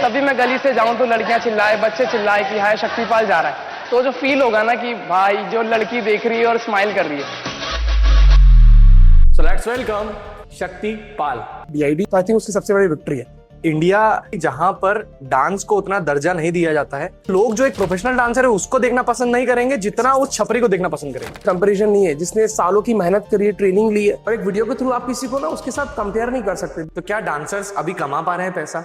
कभी मैं गली से जाऊं तो लड़कियां चिल्लाए, बच्चे चिल्लाए कि हाय शक्तिपाल जा रहा है, तो जो फील होगा ना कि भाई जो लड़की देख रही है और स्माइल कर रही है। So let's welcome Shaktipal. DID तो आई थिंक उसकी सबसे बड़ी विक्ट्री है। इंडिया जहां पर डांस को उतना दर्जा नहीं दिया जाता है, लोग जो एक प्रोफेशनल डांसर है उसको देखना पसंद नहीं करेंगे जितना उस छपरी को देखना पसंद करेंगे। कंपैरिजन नहीं है, जिसने सालों की मेहनत करी है, ट्रेनिंग ली है, और एक वीडियो के थ्रू आप किसी को ना उसके साथ कंपेयर नहीं कर सकते। तो क्या डांसर्स अभी कमा पा रहे हैं पैसा?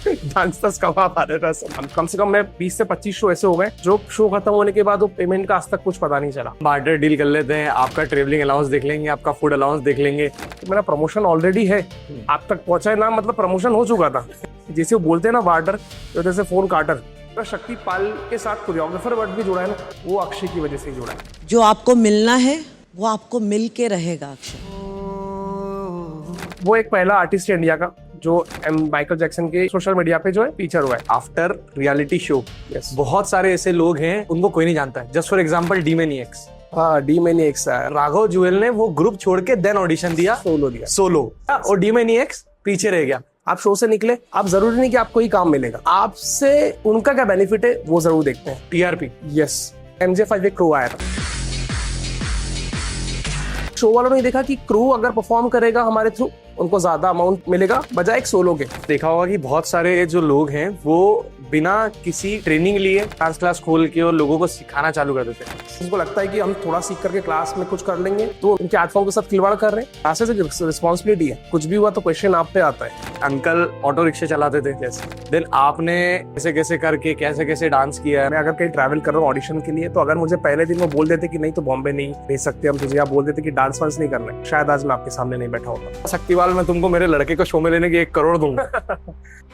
डांसर्स कमा पा रहे हैं कम से कम मैं 20 से 25 शो ऐसे हो गए जो शो खत्म होने के बाद वो पेमेंट का आज तक कुछ पता नहीं चला। बार्टर डील कर लेते हैं, आपका ट्रेवलिंग अलाउंस देख लेंगे, आपका फूड अलाउंस देख लेंगे। तो मेरा प्रमोशन ऑलरेडी है, आप तक पहुंचा है ना, मतलब प्रमोशन हो चुका था। जैसे वो बोलते हैं ना बार्टर, तो जैसे फोन कार्टर। तो शक्तिपाल के साथ कोरियोग्राफर वर्ड भी जुड़ा है ना, वो अक्षय की वजह से ही जुड़ा है। जो आपको मिलना है वो आपको मिल के रहेगा अक्षय। वो एक पहला आर्टिस्ट है इंडिया का जो माइकल जैक्सन के सोशल मीडिया पे जो है फीचर हुआ है। आफ्टर रियलिटी शो बहुत सारे ऐसे लोग हैं उनको कोई नहीं जानता है। जस्ट फॉर एग्जाम्पल डीमेनिएक्स। हाँ, डीमेनिएक्स है। राघव जुएल ने वो ग्रुप छोड़ के देन ऑडिशन दिया, सोलो और डीमेनिएक्स पीछे रह गया। आप शो से निकले, आप जरूरी नहीं कि आपको ही काम मिलेगा, आपसे उनका क्या बेनिफिट है वो जरूर देखते हैं। TRP। यस, MJ5 एक क्रू आया था, शो वालों ने देखा कि क्रू अगर परफॉर्म करेगा हमारे थ्रू उनको ज्यादा अमाउंट मिलेगा बजाय एक सोलो के। देखा होगा कि बहुत सारे जो लोग हैं वो बिना किसी ट्रेनिंग लिए डांस क्लास खोल के और लोगों को सिखाना चालू कर देते हैं। उनको लगता है कि हम थोड़ा सीख करके क्लास में कुछ कर लेंगे, तो उनके आर्ट फॉर्म के साथ खिलवाड़ कर रहे हैं। क्लासेस एक रिस्पॉन्सिबिलिटी है, कुछ भी हुआ तो क्वेश्चन आप पे आता है। अंकल ऑटो रिक्शा चलाते थे जैसे, देन आपने कैसे कैसे करके कैसे कैसे डांस किया है। मैं अगर कहीं ट्रैवल कर रहा हूँ ऑडिशन के लिए, तो अगर मुझे पहले दिन वो बोल देते कि नहीं तो बॉम्बे नहीं भेज सकते हम तुझे, या बोल देते कि डांस वांस नहीं करना है, शायद आज मैं आपके सामने नहीं बैठा होता। शक्तिपाल, मैं तुमको मेरे लड़के को शो में लेने की 1 करोड़ दूंगा।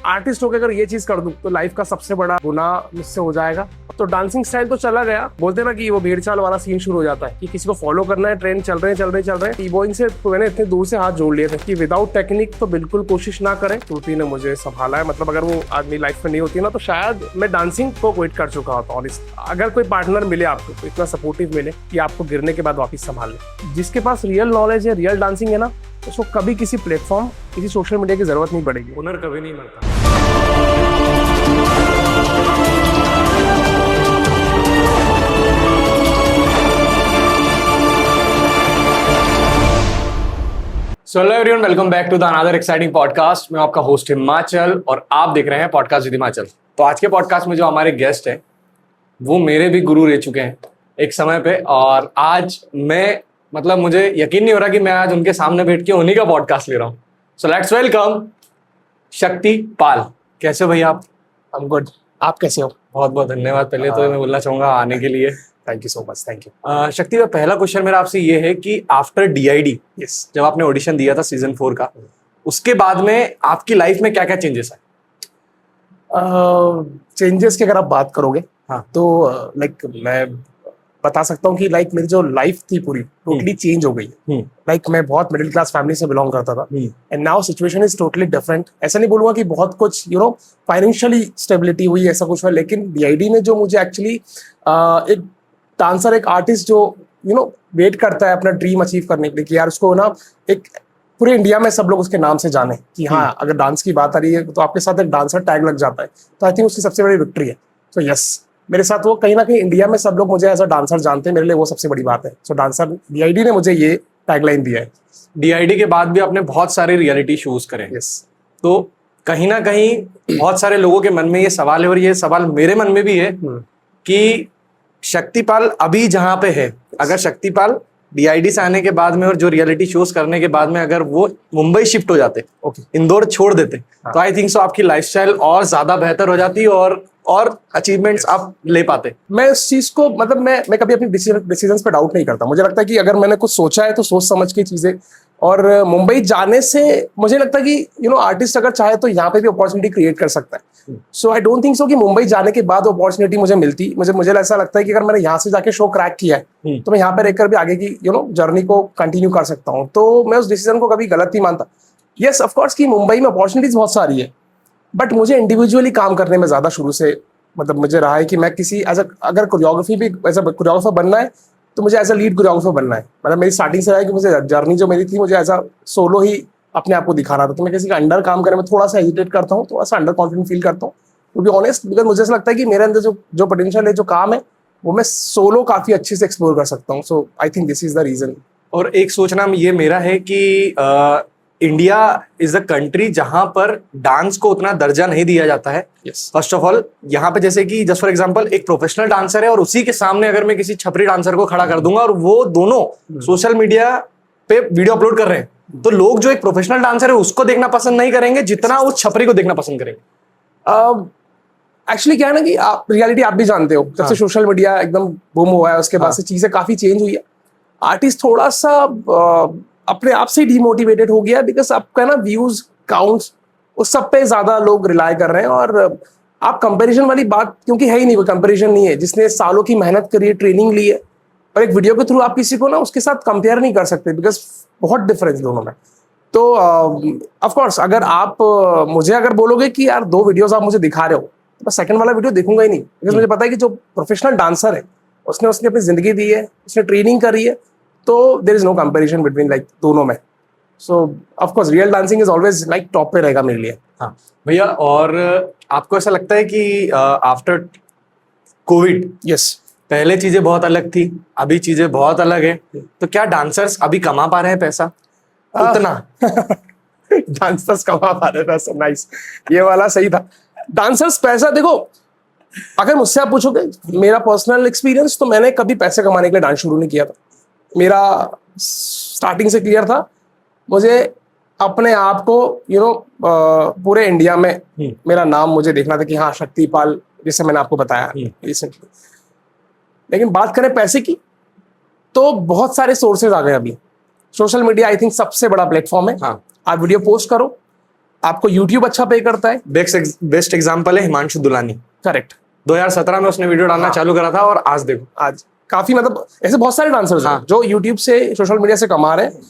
आर्टिस्ट होकर अगर ये चीज कर दूं तो लाइफ का सबसे बड़ा गुनाह मुझसे हो जाएगा। तो डांसिंग स्टाइल तो चला गया, बोलते ना कि वो भेड़ चाल वाला सीन शुरू हो जाता है कि किसी को फॉलो करना है, ट्रेंड चल रहे हैं। टी-बॉइंग से तो मैंने इतने दूर से हाथ जोड़ लिए थे कि विदाउट टेक्निक तो बिल्कुल कोशिश ना करें। त्रुटि ने मुझे संभाला है, मतलब अगर वो आदमी लाइफ में नहीं होती ना तो शायद मैं डांसिंग को क्विट कर चुका होता। ऑनेस्ट, अगर कोई पार्टनर मिले आपको तो इतना सपोर्टिव मिले कि आपको गिरने के बाद वापस संभाल ले, जिसके पास रियल नॉलेज है, रियल डांसिंग है ना, उसको कभी किसी प्लेटफॉर्म, किसी सोशल मीडिया की जरूरत नहीं पड़ेगी। हुनर कभी नहीं मरता। So hello everyone, welcome back to the another exciting podcast। मैं आपका होस्ट हिमाचल और आप देख रहे हैं पॉडकास्ट विद हिमाचल। तो आज के पॉडकास्ट में जो हमारे गेस्ट हैं वो मेरे भी गुरु रह चुके हैं एक समय पे, और आज मैं मतलब मुझे यकीन नहीं हो रहा कि मैं आज उनके सामने बैठ के उन्हीं का पॉडकास्ट ले रहा हूँ। So let's welcome Shaktipal. कैसे हो भैया आप? I'm good। आप कैसे हो? बहुत बहुत धन्यवाद पहले तो मैं बोलना चाहूंगा आने के लिए। Thank you so much. Thank you. शक्ति का पहला क्वेश्चन मेरा आपसे ये है कि आफ्टर DID, जब आपने ऑडिशन दिया था सीजन 4 का, उसके बाद में आपकी लाइफ में क्या क्या चेंजेस आए? चेंजेस की अगर आप बात करोगे, हाँ, तो लाइक मैं बता सकता हूँ कि लाइक मेरी जो लाइफ थी पूरी टोटली चेंज हो गई। लाइक मैं बहुत मिडिल क्लास फैमिली से बिलोंग करता था, and now situation is totally different. ऐसा नहीं बोलूंगा कि बहुत कुछ फाइनेंशियली स्टेबिलिटी हुई, ऐसा कुछ हुआ, लेकिन DID ने जो मुझे एक्चुअली एक डांसर, एक आर्टिस्ट जो वेट करता है अपना ड्रीम अचीव करने के लिए कि यार उसको ना एक पूरे इंडिया में सब लोग उसके नाम से जाने कि हाँ अगर डांस की बात आ रही है तो आपके साथ एक डांसर टैग लग जाता है, तो आई थिंक उसकी सबसे बड़ी विक्ट्री है। तो यस, मेरे साथ वो कहीं ना कहीं इंडिया में सब लोग मुझे एज अ डांसर जानते हैं, मेरे लिए वो सबसे बड़ी बात है। सो डांसर DID ने मुझे ये टैगलाइन दिया है। DID के बाद भी आपने बहुत सारे रियलिटी शोज करे। यस। तो कहीं ना कहीं बहुत सारे लोगों के मन में ये सवाल है, और ये सवाल मेरे मन में भी है कि शक्तिपाल अभी जहां पे है, अगर शक्तिपाल DID से आने के बाद में और जो रियलिटी शोज करने के बाद में अगर वो मुंबई शिफ्ट हो जाते, इंदौर छोड़ देते, तो आई थिंक सो आपकी लाइफस्टाइल और ज्यादा बेहतर हो जाती और अचीवमेंट्स आप ले पाते। मैं इस चीज को मतलब मैं कभी अपनी डिसीजंस पे डाउट नहीं करता। मुझे लगता है कि अगर मैंने कुछ सोचा है तो सोच समझ के चीजें, और मुंबई जाने से मुझे लगता है कि आर्टिस्ट अगर चाहे तो यहाँ पे भी अपॉर्चुनिटी क्रिएट कर सकता है। सो आई डोंट थिंक सो कि मुंबई जाने के बाद अपॉर्चुनिटी मुझे मिलती। मुझे ऐसा लगता है कि अगर मैंने यहाँ से जाके शो क्रैक किया है तो मैं यहाँ पे रहकर भी आगे की जर्नी को कंटिन्यू कर सकता हूँ। तो मैं उस डिसीजन को कभी गलत नहीं मानता। यस, ऑफकोर्स कि मुंबई में अपॉर्चुनिटीज बहुत सारी है, बट मुझे इंडिविजुअली काम करने में ज्यादा शुरू से मतलब मुझे रहा है कि मैं किसी अगर कोरियोग्राफी भी एज अ कोरियोग्राफर बनना है तो मुझे एज अ लीड कोरियोग्राफर बनना है। मतलब मेरी स्टार्टिंग से रहा है कि मुझे जर्नी जो मेरी थी मुझे एज अ सोलो ही अपने आप को दिखा रहा था, तो मैं किसी का अंडर काम करने में थोड़ा सा हेजिटेट करता हूँ, थोड़ा सा अंडर कॉन्फिडेंट फील करता हूँ, टू बी ऑनेस्ट, बिकॉज मुझे ऐसा लगता है कि मेरे अंदर जो पोटेंशियल है, जो काम है, वो मैं सोलो काफी अच्छे से एक्सप्लोर कर सकता हूँ. So I think this is the reason. और एक सोचना ये मेरा है कि इंडिया इज अ कंट्री जहां पर डांस को उतना दर्जा नहीं दिया जाता है. यस. फर्स्ट ऑफ ऑल यहाँ पे जैसे कि जस्ट फॉर एग्जांपल एक प्रोफेशनल डांसर है और उसी के सामने अगर मैं किसी छपरी डांसर को खड़ा कर दूंगा और वो दोनों सोशल मीडिया पे वीडियो अपलोड कर रहे हैं, तो लोग जो एक प्रोफेशनल डांसर है उसको देखना पसंद नहीं करेंगे जितना उस छपरी को देखना पसंद करेंगे. एक्चुअली क्या है ना कि रियलिटी आप भी जानते हो, जब से सोशल मीडिया एकदम बूम हुआ है उसके बाद से चीजें काफी चेंज हुई है. आर्टिस्ट थोड़ा सा अपने आप से डिमोटिवेटेड हो गया, बिकॉज आपका ना व्यूज काउंट्स उस सब पे ज्यादा लोग रिलाय कर रहे हैं. और आप कंपैरिजन वाली बात क्योंकि है ही नहीं, कोई कंपैरिजन नहीं है. जिसने सालों की मेहनत करी है, ट्रेनिंग ली है, और एक वीडियो के थ्रू आप किसी को ना उसके साथ कंपेयर नहीं कर सकते, बिकॉज बहुत डिफरेंस दोनों में. तो ऑफ कोर्स अगर आप मुझे अगर बोलोगे कि यार 2 वीडियोस आप मुझे दिखा रहे हो, तो सेकंड वाला वीडियो देखूंगा ही नहीं, बिकॉज मुझे पता है कि जो प्रोफेशनल डांसर है उसने अपनी जिंदगी दी है, उसने ट्रेनिंग करी है, तो there is no comparison between like दोनों में. So of course real dancing is always like top पे रहेगा मेरे लिए. हाँ भैया, और आपको ऐसा लगता है कि आफ्टर कोविड यस, पहले चीजें बहुत अलग थी, अभी चीजें बहुत अलग है, तो क्या डांसर्स अभी कमा पा रहे हैं पैसा उतना? डांसर्स कमा पा रहे पैसा, नाइस, ये वाला सही था. डांसर्स पैसा, देखो अगर मुझसे आप पूछोगे मेरा पर्सनल एक्सपीरियंस, तो मैंने कभी पैसे कमाने के लिए डांस शुरू नहीं किया था. मेरा स्टार्टिंग से क्लियर था, मुझे अपने आप को पूरे इंडिया में मेरा नाम मुझे देखना था कि हाँ शक्तिपाल, जैसे मैंने आपको बताया रिसेंटली. लेकिन बात करें पैसे की, तो बहुत सारे सोर्सेज आ गए अभी. सोशल मीडिया आई थिंक सबसे बड़ा प्लेटफॉर्म है. हाँ. आप वीडियो पोस्ट करो, आपको यूट्यूब अच्छा पे करता है. बेस्ट एग्जांपल है हिमांशु दुलानी. करेक्ट. 2017 में उसने वीडियो डालना चालू करा था और आज देखो, आज काफी, मतलब ऐसे बहुत सारे डांसर्स हैं हाँ. जो यूट्यूब से, सोशल मीडिया से कमा रहे हैं.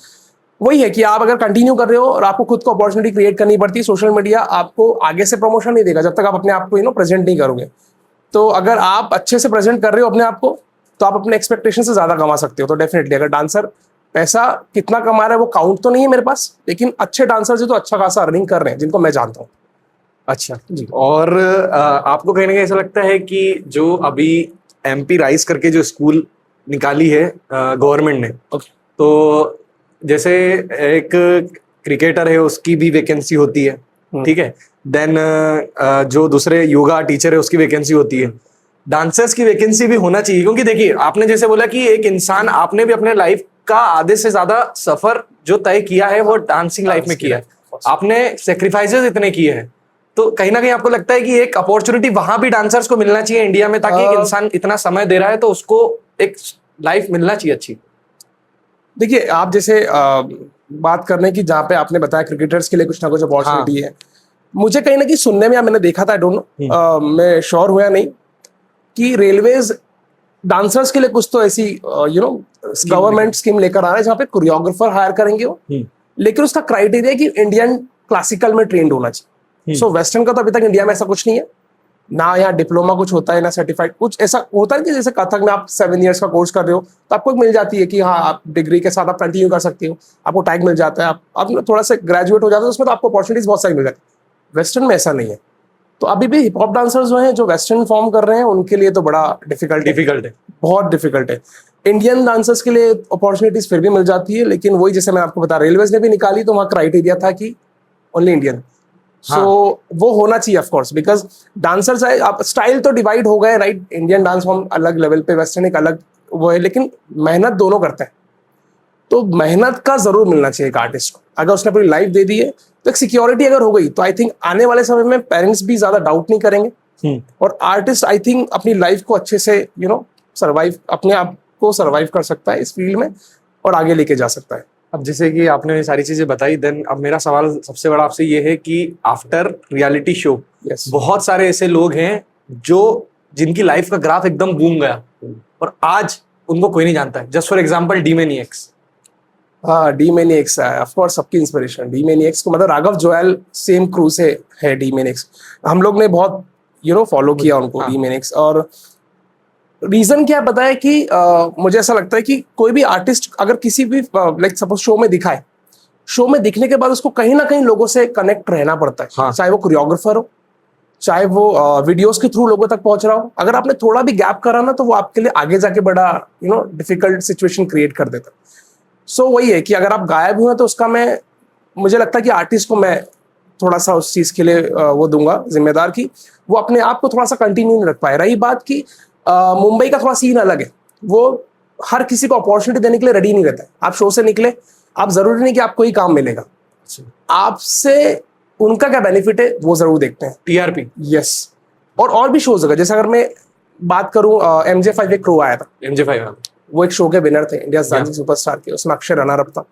वही है कि आप अगर कंटिन्यू कर रहे हो और आपको खुद को अपॉर्चुनिटी क्रिएट करनी पड़ती है. सोशल मीडिया आपको आगे से प्रमोशन नहीं देगा जब तक आप अपने आप को प्रेजेंट नहीं करोगे. तो अगर आप अच्छे से प्रेजेंट कर रहे हो अपने आप को, तो आप अपने एक्सपेक्टेशन से ज्यादा कमा सकते हो. तो डेफिनेटली अगर डांसर पैसा कितना कमा रहा है वो काउंट तो नहीं है मेरे पास, लेकिन अच्छे डांसर तो अच्छा खासा अर्निंग कर रहे हैं जिनको मैं जानता हूँ. अच्छा जी. और आपको कहीं ना कहीं ऐसा लगता है कि जो अभी MP राइज करके जो स्कूल निकाली है गवर्नमेंट ने, तो जैसे एक क्रिकेटर है उसकी भी वैकेंसी होती है, ठीक है, देन जो दूसरे योगा टीचर है उसकी वैकेंसी होती है, डांसर्स की वैकेंसी भी होना चाहिए. क्योंकि देखिए आपने जैसे बोला कि एक इंसान, आपने भी अपने लाइफ का आधे से ज्यादा सफर जो तय किया है वो डांसिंग लाइफ में किया है, आपने सेक्रीफाइसेस इतने किए हैं, तो कहीं ना कहीं आपको लगता है कि एक अपॉर्चुनिटी वहां भी डांसर्स को मिलना चाहिए इंडिया में, ताकि एक इंसान इतना समय दे रहा है तो उसको एक लाइफ मिलना चाहिए अच्छी. देखिए आप जैसे बात करने की, जहाँ पे आपने बताया क्रिकेटर्स के लिए कुछ ना कुछ अपॉर्चुनिटी है, मुझे कहीं ना कहीं सुनने में, या मैंने देखा था, आई डोंट नो, मैं श्योर हुआ नहीं, कि रेलवेज डांसर्स के लिए कुछ तो ऐसी गवर्नमेंट स्कीम लेकर आ रहा है जहाँ पे कोरियोग्राफर हायर करेंगे वो, लेकिन उसका क्राइटेरिया कि इंडियन क्लासिकल में ट्रेंड होना चाहिए. सो वेस्टर्न का तो अभी तक इंडिया में ऐसा कुछ नहीं है ना. यहाँ डिप्लोमा कुछ होता है ना सर्टिफाइड कुछ ऐसा होता है कि जैसे कथक में आप 7 years का कोर्स कर रहे हो तो आपको मिल जाती है कि हाँ आप डिग्री के साथ आप कंटिन्यू कर सकते हो, आपको टैग मिल जाता है, आप थोड़ा सा ग्रेजुएट हो जाते हो उसमें, तो आपको अपॉर्चुनिटीज बहुत सारी मिल जाती है. वेस्टर्न में ऐसा नहीं है. तो अभी भी हिप हॉप डांसर्स जो हैं जो वेस्टर्न फॉर्म कर रहे हैं उनके लिए तो बड़ा डिफिकल्ट है, बहुत डिफिकल्ट है. इंडियन डांसर्स के लिए अपॉर्चुनिटीज फिर भी मिल जाती है, लेकिन वही जैसे मैं आपको बता, रेलवेज ने भी निकाली तो वहाँ क्राइटेरिया था कि ओनली इंडियन. सो वो होना चाहिए ऑफ कोर्स, बिकॉज डांसर्स आप स्टाइल तो डिवाइड हो गए, राइट. इंडियन डांस फॉर्म अलग लेवल पे, वेस्टर्न एक अलग वो है, लेकिन मेहनत दोनों करते हैं. तो मेहनत का जरूर मिलना चाहिए एक आर्टिस्ट को. अगर उसने अपनी लाइफ दे दी है तो एक सिक्योरिटी अगर हो गई तो आई थिंक आने वाले समय में पेरेंट्स भी ज्यादा डाउट नहीं करेंगे, और आर्टिस्ट आई थिंक अपनी लाइफ को अच्छे से सर्वाइव, अपने आप को सर्वाइव कर सकता है इस फील्ड में और आगे लेके जा सकता है. अब जैसे कि आपने ये सारी चीजें बताई, देन अब मेरा सवाल सबसे बड़ा आपसे ये है कि आफ्टर रियलिटी शो बहुत सारे ऐसे लोग हैं जो जिनकी लाइफ का ग्राफ एकदम बूम गया और आज उनको कोई नहीं जानता है. जस्ट फॉर एग्जांपल डीमेनियक्स. हाँ, डीमेनियक्स है ऑफ कोर्स सबकी इंस्पिरेशन. डीमेनियक्स को मतलब राघव जोयल सेम क्रू से है. डीमेनियक्स हम लोग ने बहुत फॉलो किया उनको. डीमेनियक्स और रीजन क्या पता है कि मुझे ऐसा लगता है कि कोई भी आर्टिस्ट अगर किसी भी लाइक सपोज शो में दिखाए, शो में दिखने के बाद उसको कहीं ना कहीं लोगों से कनेक्ट रहना पड़ता है। हाँ। चाहे वो कोरियोग्राफर हो, चाहे वो वीडियोस के थ्रू लोगों तक पहुंच रहा हो। अगर आपने थोड़ा भी गैप करा ना, तो वो आपके लिए आगे जाके बड़ा डिफिकल्ट सिचुएशन क्रिएट कर देता। सो वही है कि अगर आप गायब हुए तो उसका मुझे लगता है कि आर्टिस्ट को मैं थोड़ा सा उस चीज के लिए वो दूंगा जिम्मेदार, कि वो अपने आप को थोड़ा सा कंटिन्यू नहीं रख पाए। रही बात कि मुंबई का थोड़ा सीन अलग है, वो हर किसी को अपॉर्चुनिटी देने के लिए रेडी नहीं रहता है। आप शो से निकले, आप जरूरी नहीं कि आपको ही काम मिलेगा, आपसे उनका क्या बेनिफिट है वो जरूर देखते हैं। टीआरपी। यस। और भी शोज होगा, जैसे अगर मैं बात करूं, MJ5 एक क्रू आया था, MJ5 वो एक शो के विनर थे, इंडिया डांसिंग सुपरस्टार के, उसमें अक्षय रनर अप था।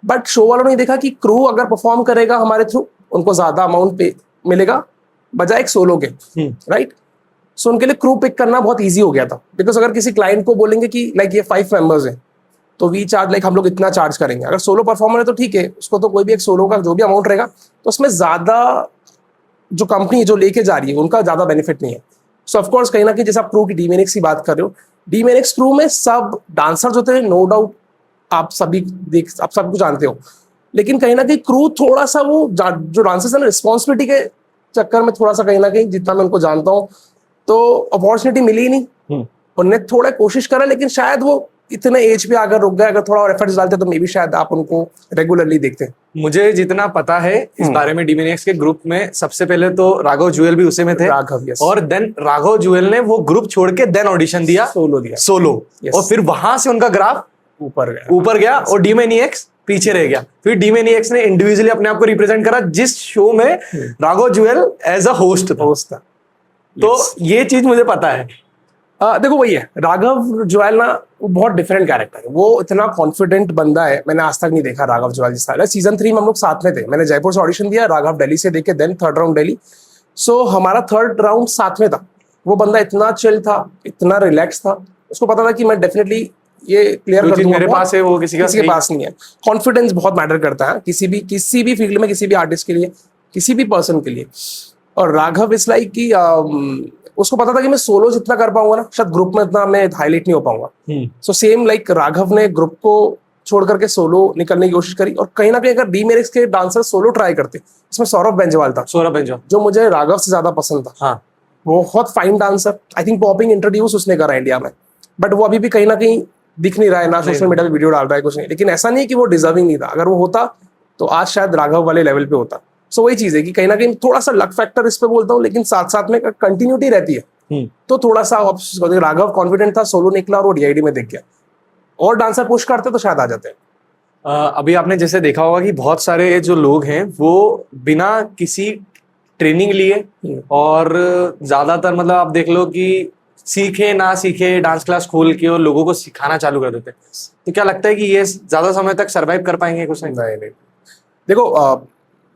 बट शो वालों ने देखा कि क्रू अगर परफॉर्म करेगा हमारे थ्रू, उनको ज्यादा अमाउंट पे मिलेगा बजाय एक सोलो के, राइट। सो उनके लिए क्रू पिक करना बहुत ईजी हो गया था, बिकॉज अगर किसी क्लाइंट को बोलेंगे कि लाइक ये 5 मेंबर्स हैं, तो वी चार्ज लाइक हम लोग इतना चार्ज करेंगे। अगर सोलो परफॉर्मर है तो ठीक है, उसको तो कोई भी एक सोलो का जो भी अमाउंट रहेगा, तो उसमें ज्यादा जो कंपनी जो लेके जा रही है उनका ज्यादा बेनिफिट नहीं है। सो ऑफकोर्स कहीं ना कहीं जैसे आप क्रू की डीमेनिक्स की बात कर रहे हो, डीमेनिक्स क्रू में सब डांसर्स होते हैं, नो डाउट, आप सबको जानते हो। लेकिन कहीं ना कहीं क्रू थोड़ा सा वो जो डांसर्स है ना, रिस्पॉन्सिबिलिटी के चक्कर में थोड़ा सा कहीं ना कहीं, जितना मैं उनको जानता हूँ, तो अपॉर्चुनिटी मिली नहीं। उन्होंने थोड़ा कोशिश करा, लेकिन शायद वो इतने एज पे आकर रुक गए। अगर थोड़ा और एफर्ट्स डालते तो मे बी शायद आप उनको रेगुलरली देखते हैं। मुझे जितना पता है इस बारे में, डीमेनिक्स के ग्रुप में सबसे पहले तो राघव जुएल भी उसी में थे। राघव, yes। और देन राघव जुएल ने वो ग्रुप छोड़ के देन ऑडिशन दिया, सोलो। Yes। और फिर वहां से उनका ग्राफ ऊपर गया और डीमेनिक्स पीछे रह गया। फिर डीमेनिक्स ने इंडिविजुअली अपने आप को रिप्रेजेंट करा, जिस शो में राघव जुएल एज अ होस्ट था। तो ये चीज मुझे पता है। देखो वही है, राघव जुएल ना वो बहुत डिफरेंट कैरेक्टर है। वो इतना कॉन्फिडेंट बंदा है, मैंने आज तक नहीं देखा राघव जुएल जैसा। सीजन 3 में हम लोग साथ में थे, मैंने जयपुर से ऑडिशन दिया, राघव दिल्ली से देखे, देन 3rd राउंड दिल्ली। सो हमारा 3rd राउंड साथ में था। वो बंदा इतना चिल था, इतना रिलैक्स था, उसको पता था कि मैं डेफिनेटली ये क्लियर कर दूंगा। मेरे पास है वो किसी के पास नहीं है। कॉन्फिडेंस बहुत मैटर करता है किसी भी फील्ड में, किसी भी आर्टिस्ट के लिए, किसी भी पर्सन के लिए। और राघव इज लाइक कि उसको पता था कि मैं सोलो जितना कर पाऊंगा ना, शायद ग्रुप में इतना मैं हाईलाइट नहीं हो पाऊंगा। सो सेम लाइक राघव ने ग्रुप को छोड़ करके सोलो निकलने की कोशिश करी। और कहीं ना कहीं अगर डीमेनिक्स के डांसर सोलो ट्राई करते, इसमें सौरभ बेंजवाल था, जो मुझे राघव से ज्यादा पसंद था। हाँ। बहुत fine dancer, I think popping introduce उसने करा इंडिया में, बट वो अभी भी कहीं ना कहीं दिख नहीं रहा है ना, सोशल मीडिया पे वीडियो डाल रहा है कुछ नहीं। लेकिन ऐसा नहीं है कि वो डिजर्विंग नहीं था, अगर वो होता तो आज शायद राघव वाले लेवल पे होता। सो वही चीज है कि कहीं ना कहीं थोड़ा सा लक फैक्टर इस पे बोलता हूँ, लेकिन साथ साथ में कंटिन्यूटी रहती है। तो थोड़ा सा राघव कॉन्फिडेंट था, सोलो निकला और वो डीआईडी में दिख गया। और डांसर पुश करते तो शायद आ जाते हैं। अभी आपने जैसे देखा होगा कि बहुत सारे जो लोग हैं वो बिना किसी ट्रेनिंग लिए और ज्यादातर मतलब आप देख लो कि सीखे ना सीखे डांस क्लास खोल के और लोगों को सिखाना चालू कर देते हैं। तो क्या लगता है कि ये ज्यादा समय तक सरवाइव कर पाएंगे कुछ? नहीं। देखो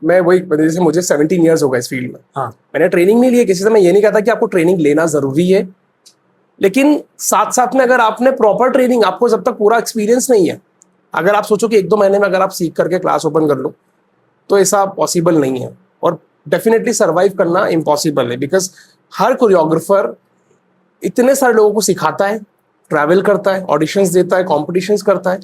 मैं वही, जैसे मुझे 17 ईयर्स हो गए इस फील्ड में। हाँ। मैंने ट्रेनिंग नहीं ली है किसी से। मैं ये नहीं कहता कि आपको ट्रेनिंग लेना जरूरी है, लेकिन साथ साथ में अगर आपने प्रॉपर ट्रेनिंग, आपको जब तक पूरा एक्सपीरियंस नहीं है, अगर आप सोचो कि 1-2 महीने में अगर आप सीख करके क्लास ओपन कर लो, तो ऐसा पॉसिबल नहीं है। और डेफिनेटली सर्वाइव करना इम्पॉसिबल है, बिकॉज हर कोरियोग्राफर इतने सारे लोगों को सिखाता है, ट्रैवल करता है, ऑडिशंस देता है, कॉम्पिटिशन्स करता है,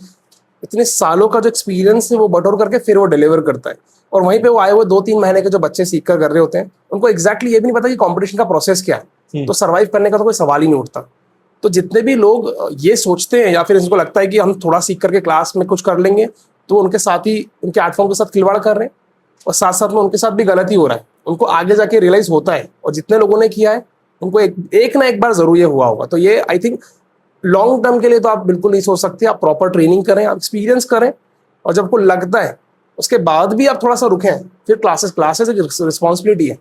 इतने सालों का जो एक्सपीरियंस है वो बटोर करके फिर वो डिलीवर करता है। और वहीं पे वो आए हुए 2-3 महीने के जो बच्चे सीख कर रहे होते हैं, उनको एग्जैक्टली ये भी नहीं पता कि कंपटीशन का प्रोसेस क्या है। तो सर्वाइव करने का तो कोई सवाल ही नहीं उठता। तो जितने भी लोग ये सोचते हैं या फिर इनको लगता है कि हम थोड़ा सीख करके क्लास में कुछ कर लेंगे, तो उनके साथ ही, उनके आर्ट फॉर्म के साथ खिलवाड़ कर रहे हैं, और साथ साथ में उनके साथ भी गलती हो रहा है। उनको आगे जाके रियलाइज होता है, और जितने लोगों ने किया है उनको एक ना एक बार जरूर ये हुआ होगा। तो ये आई थिंक लॉन्ग टर्म के लिए तो आप बिल्कुल नहीं सोच सकते। आप प्रॉपर ट्रेनिंग करें, आप एक्सपीरियंस करें, और जब आपको लगता है उसके बाद भी आप थोड़ा सा रुकें। फिर क्लासेस एक रिस्पॉन्सिबिलिटी है।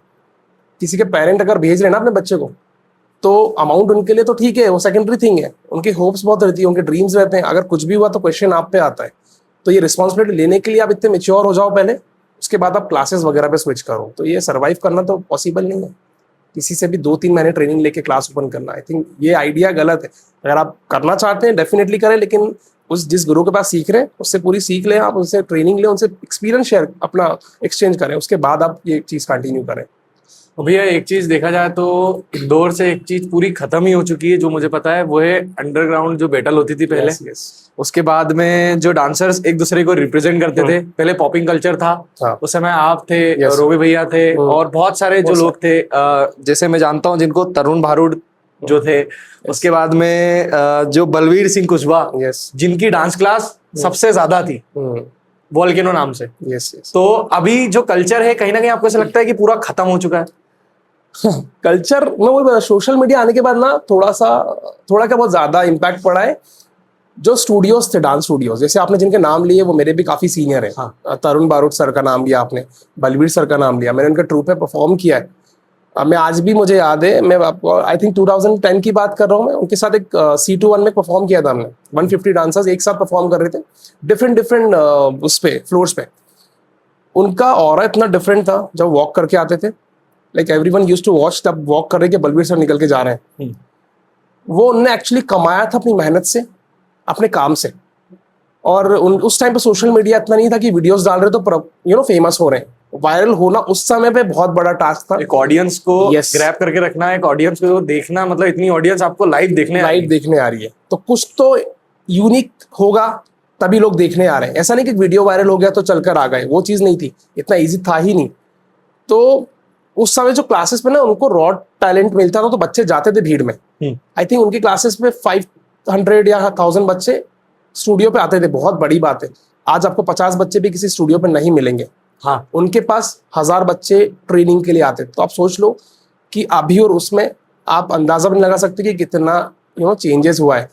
किसी के पेरेंट अगर भेज रहे हैं ना अपने बच्चे को, तो अमाउंट उनके लिए तो ठीक है, वो सेकेंडरी थिंग है। उनकी होप्स बहुत रहती है, उनके ड्रीम्स रहते हैं। अगर कुछ भी हुआ तो क्वेश्चन आप पे आता है। तो ये रिस्पॉन्सिबिलिटी लेने के लिए आप इतने मेच्योर हो जाओ पहले, उसके बाद आप क्लासेस वगैरह पे स्विच करो। तो ये सर्वाइव करना तो पॉसिबल नहीं है। किसी से भी 2-3 महीने ट्रेनिंग लेके क्लास ओपन करना, आई थिंक ये आइडिया गलत है। अगर आप करना चाहते हैं डेफिनेटली करें, लेकिन उस जिस गुरु के पास सीख रहे हैं उससे पूरी सीख लें, आप उनसे ट्रेनिंग लें, उनसे एक्सपीरियंस शेयर अपना एक्सचेंज करें, उसके बाद आप ये चीज़ कंटिन्यू करें। भैया एक चीज देखा जाए तो इंदौर से एक चीज पूरी खत्म ही हो चुकी है जो मुझे पता है, वो है अंडरग्राउंड जो बैटल होती थी पहले। yes. उसके बाद में जो डांसर्स एक दूसरे को रिप्रेजेंट करते थे, पहले पॉपिंग कल्चर था, हाँ। उस समय आप थे, Yes. रोबी भैया थे और बहुत सारे जो लोग थे, जैसे मैं जानता हूँ जिनको तरुण भारूड जो थे, उसके बाद में जो बलवीर सिंह कुशवाहा, Yes. जिनकी डांस क्लास सबसे ज्यादा थी वोल्केनो नाम से। yes. तो अभी जो कल्चर है कहीं ना कहीं आपको ऐसा लगता है कि पूरा खत्म हो चुका है? कल्चर में वही सोशल मीडिया आने के बाद ना थोड़ा क्या बहुत ज्यादा इम्पैक्ट पड़ा है। जो स्टूडियोज थे, डांस स्टूडियोज, जैसे आपने जिनके नाम लिए वो मेरे भी काफी सीनियर है। हाँ। तरुण बारूद सर का नाम लिया आपने, बलवीर सर का नाम लिया, मैंने उनके ट्रूप पे परफॉर्म किया है। मैं आज भी मुझे याद है, मैं आपको आई थिंक 2010 की बात कर रहा हूँ, मैं उनके साथ एक C21 में परफॉर्म किया था हमने। 150 डांसर्स एक साथ परफॉर्म कर रहे थे, डिफरेंट उस पे फ्लोर्स पे। उनका ऑरा इतना डिफरेंट था जब वॉक करके आते थे, like everyone used to watch, तब वॉक कर रहे कि बलवीर सर निकल के जा रहे हैं। वो उनने एक्चुअली कमाया था अपनी मेहनत से, अपने काम से। और उस टाइम पे सोशल मीडिया इतना नहीं था कि वीडियोस डाल रहे तो फेमस हो रहे हैं। वायरल होना उस समय पे बहुत बड़ा टास्क था। एक ऑडियंस को Yes. ग्रैब करके रखना, एक ऑडियंस को देखना, मतलब इतनी ऑडियंस आपको लाइव देखने आ रही है तो कुछ तो यूनिक होगा तभी लोग देखने आ रहे हैं। ऐसा नहीं कि वीडियो वायरल हो गया तो चलकर आ गए, वो चीज नहीं थी, इतना इजी था ही नहीं। तो उस समय जो क्लासेस पे ना उनको रॉ टैलेंट मिलता था तो बच्चे जाते थे भीड़ में। आई थिंक उनकी क्लासेस पे 500 या 1000 बच्चे स्टूडियो पे आते थे, बहुत बड़ी बात है। आज आपको 50 बच्चे भी किसी स्टूडियो पे नहीं मिलेंगे। हाँ। उनके पास 1000 बच्चे ट्रेनिंग के लिए आते थे। तो आप सोच लो कि अभी और उसमें आप अंदाजा भी नहीं लगा सकते कि कितना चेंजेस हुआ है।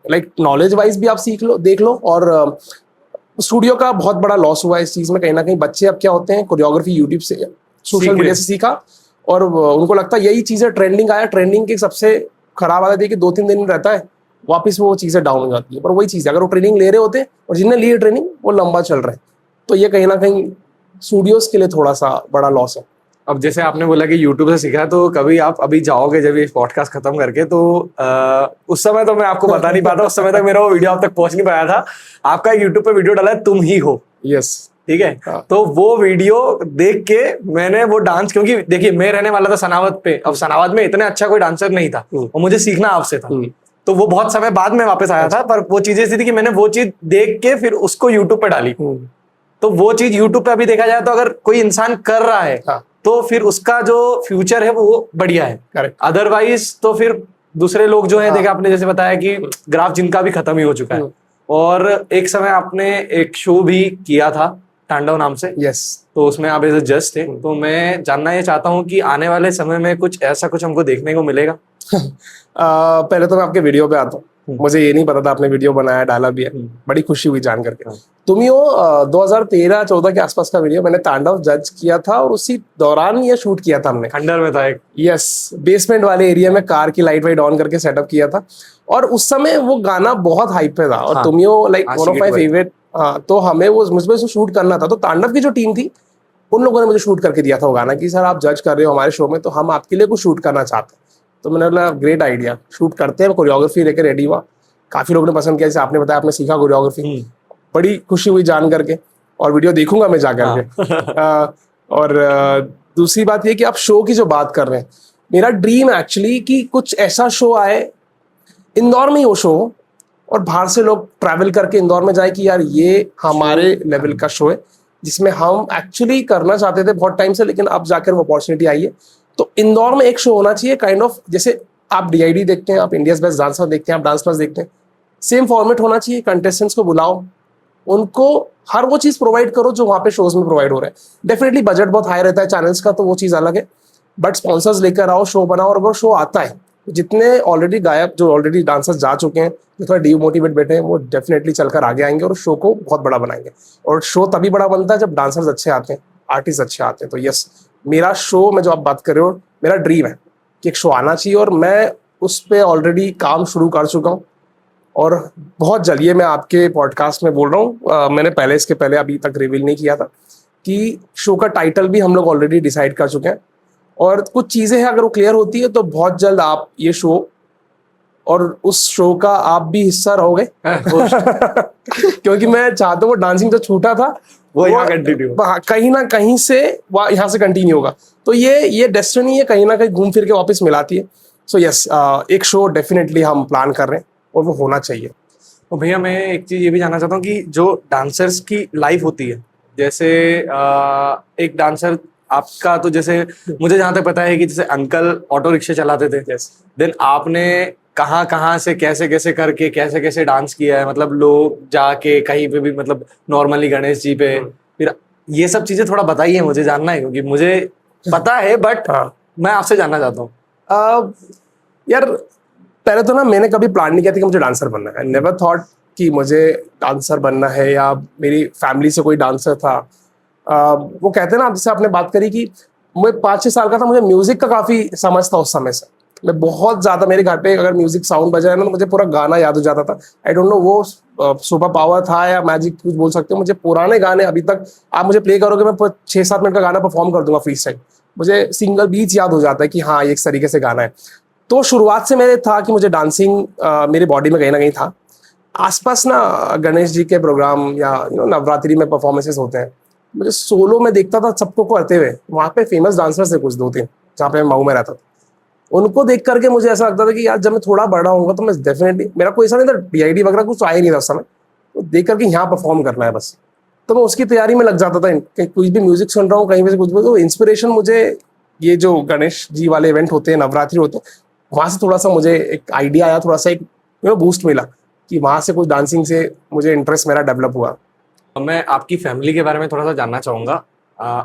लाइक नॉलेज वाइज भी आप सीख लो, देख लो। और स्टूडियो का बहुत बड़ा लॉस हुआ है इस चीज में। कहीं ना कहीं बच्चे अब क्या होते हैं, कोरियोग्राफी यूट्यूब से, सोशल मीडिया से सीखा और उनको लगता है यही चीजें ट्रेंडिंग आया। ट्रेंडिंग की सबसे खराब आदत है कि 2-3 दिन रहता है, वापस वो चीजें डाउन हो जाती है। पर वही चीज है, अगर वो ट्रेनिंग ले रहे होते और जिनने ली ट्रेनिंग वो लंबा चल रहे हैं, तो ये कहीं ना कहीं स्टूडियोज के लिए थोड़ा सा बड़ा लॉस है। अब जैसे आपने बोला कि यूट्यूब से सीखा है, तो कभी आप अभी जाओगे जब ये पॉडकास्ट खत्म करके, तो उस समय तो मैं आपको बता नहीं पाता, उस समय तक मेरा वो वीडियो आप तक पहुंच नहीं पाया था। आपका यूट्यूब पे वीडियो डाला है तुम ही हो। यस। ठीक है। हाँ। तो वो वीडियो देख के मैंने वो डांस, क्योंकि देखिए मैं रहने वाला था सनावद पे, अब सनावद में इतने अच्छा कोई डांसर नहीं था और मुझे सीखना आपसे था। तो वो बहुत समय बाद में वापस आया था, पर वो चीजें ऐसी थी कि मैंने वो चीज देख के फिर उसको यूट्यूब पे डाली। तो वो चीज यूट्यूब पे अभी देखा जाए तो अगर कोई इंसान कर रहा है तो फिर उसका जो फ्यूचर है वो बढ़िया है। करेक्ट। अदरवाइज तो फिर दूसरे लोग जो है, देखा आपने जैसे बताया कि ग्राफ जिनका भी खत्म ही हो चुका है। और एक समय आपने एक शो भी किया था तांडव नाम से। यस। तो उसमें आप एज ए जज थे। तो मैं जानना ये चाहता हूँ कि आने वाले समय में कुछ ऐसा कुछ हमको देखने को मिलेगा? पहले तो मैं आपके वीडियो पे आता हूँ। मुझे ये नहीं पता था आपने वीडियो बनाया, डाला भी है, बड़ी खुशी हुई जान करके। तुम ही हो 2013-14 के आसपास का वीडियो, मैंने तांडव जज किया था और उसी दौरान ये शूट किया था हमने। खंडर में था एक। यस, बेसमेंट वाले एरिया में कार की लाइट वाइट ऑन करके सेटअप किया था। और उस समय वो गाना बहुत हाइप पे था और तुम ही हो like one of my favourite. हाँ, तो हमें वो मुझमें से शूट करना था। तो तांडव की जो टीम थी उन लोगों ने मुझे शूट करके दिया था वो गाना कि सर आप जज कर रहे हो हमारे शो में, तो हम आपके लिए कुछ शूट करना चाहते हैं। तो मैंने बोला ग्रेट आइडिया, शूट करते हैं। कोरियोग्राफी लेकर रेडी हुआ, काफी लोगों ने पसंद किया, जैसे आपने बताया आपने सीखा कोरियोग्राफी, बड़ी खुशी हुई जान करके। और वीडियो देखूंगा मैं जा करके। और दूसरी बात ये कि आप शो की जो बात कर रहे हैं, मेरा ड्रीम एक्चुअली कि कुछ ऐसा शो आए, इंदौर में ही वो शो, और बाहर से लोग ट्रैवल करके इंदौर में जाए कि यार ये हमारे लेवल का शो है, जिसमें हम एक्चुअली करना चाहते थे बहुत टाइम से, लेकिन अब जाकर वो अपॉर्चुनिटी आई है। तो इंदौर में एक शो होना चाहिए काइंड ऑफ, जैसे आप DID देखते हैं, आप इंडियाज बेस्ट डांसर देखते हैं, आप डांस प्लस देखते हैं, सेम फॉर्मेट होना चाहिए। कंटेस्टेंट्स को बुलाओ, उनको हर वो चीज प्रोवाइड करो जो वहाँ पे शोज में प्रोवाइड हो रहा है। डेफिनेटली बजट बहुत हाई रहता है चैनल्स का, तो वो चीज अलग है, बट स्पॉन्सर्स लेकर आओ, शो बनाओ। और अगर शो आता है, जितने ऑलरेडी गायब, जो ऑलरेडी डांसर्स जा चुके हैं, जो थोड़ा डीमोटिवेट बैठे हैं, वो डेफिनेटली चलकर आगे आएंगे और शो को बहुत बड़ा बनाएंगे। और शो तभी बड़ा बनता है जब डांसर्स अच्छे आते हैं, आर्टिस्ट अच्छे आते हैं। तो यस, मेरा शो में जो आप बात कर रहे हो, मेरा ड्रीम है कि एक शो आना चाहिए और मैं उस पर ऑलरेडी काम शुरू कर चुका हूँ। और बहुत जल्द, ये मैं आपके पॉडकास्ट में बोल रहा हूँ, मैंने पहले इसके पहले अभी तक रिवील नहीं किया था कि शो का टाइटल भी हम लोग ऑलरेडी डिसाइड कर चुके हैं। और कुछ चीज़ें हैं, अगर वो क्लियर होती है तो बहुत जल्द आप ये शो और उस शो का आप भी हिस्सा रहोगे क्योंकि मैं चाहता हूँ वो डांसिंग जो छूटा था वो यहाँ कंटिन्यू, कहीं ना कहीं से वह यहाँ से कंटिन्यू होगा। तो ये डेस्टिनी है, कहीं ना कहीं घूम फिर के वापस मिलाती है। सो यस, एक शो डेफिनेटली हम प्लान कर रहे हैं और वो होना चाहिए। तो भैया मैं एक चीज ये भी जानना चाहता हूँ कि जो डांसर्स की लाइफ होती है, जैसे एक डांसर आपका, तो जैसे मुझे जहाँ तक पता है कि जैसे अंकल ऑटो रिक्शा चलाते थे, देन आपने कहाँ कहाँ से कैसे कैसे करके कैसे कैसे डांस किया है, मतलब लोग जाके कहीं पे भी, मतलब नॉर्मली गणेश जी पे, फिर ये सब चीजें थोड़ा बताइए, मुझे जानना है क्योंकि मुझे पता है बट मैं आपसे जानना चाहता हूँ। यार पहले तो ना मैंने कभी प्लान नहीं किया था कि मुझे डांसर बनना है। आई नेवर थॉट कि मुझे डांसर बनना है, या मेरी फैमिली से कोई डांसर था। वो कहते हैं ना, जैसे आपने बात करी कि मैं 5-6 साल का था, मुझे म्यूजिक का काफी समझ था उस समय से। मैं बहुत ज्यादा, मेरे घर पे अगर म्यूजिक साउंड बजाए ना तो मुझे पूरा गाना याद हो जाता था। आई डोंट नो वो सुपर पावर था या मैजिक, कुछ बोल सकते हो। मुझे पुराने गाने अभी तक आप मुझे प्ले करोगे, मैं 6-7 मिनट का गाना परफॉर्म कर दूंगा फ्री स्टाइल। मुझे सिंगल बीच याद हो जाता है कि हाँ ये इस तरीके से गाना है। तो शुरुआत से मेरे था कि मुझे डांसिंग मेरी बॉडी में कहीं ना कहीं था। आसपास ना गणेश जी के प्रोग्राम या नवरात्रि में परफॉर्मेंसेस होते हैं, मुझे सोलो में देखता था सबको करते हुए। वहाँ पे फेमस डांसर्स थे कुछ 2-3, जहाँ पे मैं मऊ में रहता था। उनको देख करके मुझे ऐसा लगता था कि यार जब मैं थोड़ा बड़ा होऊंगा तो मैं डेफिनेटली, मेरा कोई ऐसा नहीं था, DID वगैरह कुछ आया नहीं था उस समय, तो देख करके यहाँ परफॉर्म करना है बस। तो मैं उसकी तैयारी में लग जाता था। कुछ भी म्यूजिक सुन रहा हूँ कहीं पे से कुछ भी, तो इंस्पिरेशन मुझे ये जो गणेश जी वाले इवेंट होते हैं, नवरात्रि होते हैं, वहाँ से थोड़ा सा मुझे एक आइडिया आया, थोड़ा सा एक बूस्ट मिला कि वहाँ से कुछ डांसिंग से मुझे इंटरेस्ट मेरा डेवलप हुआ। मैं आपकी फैमिली के बारे में थोड़ा सा जानना चाहूंगा।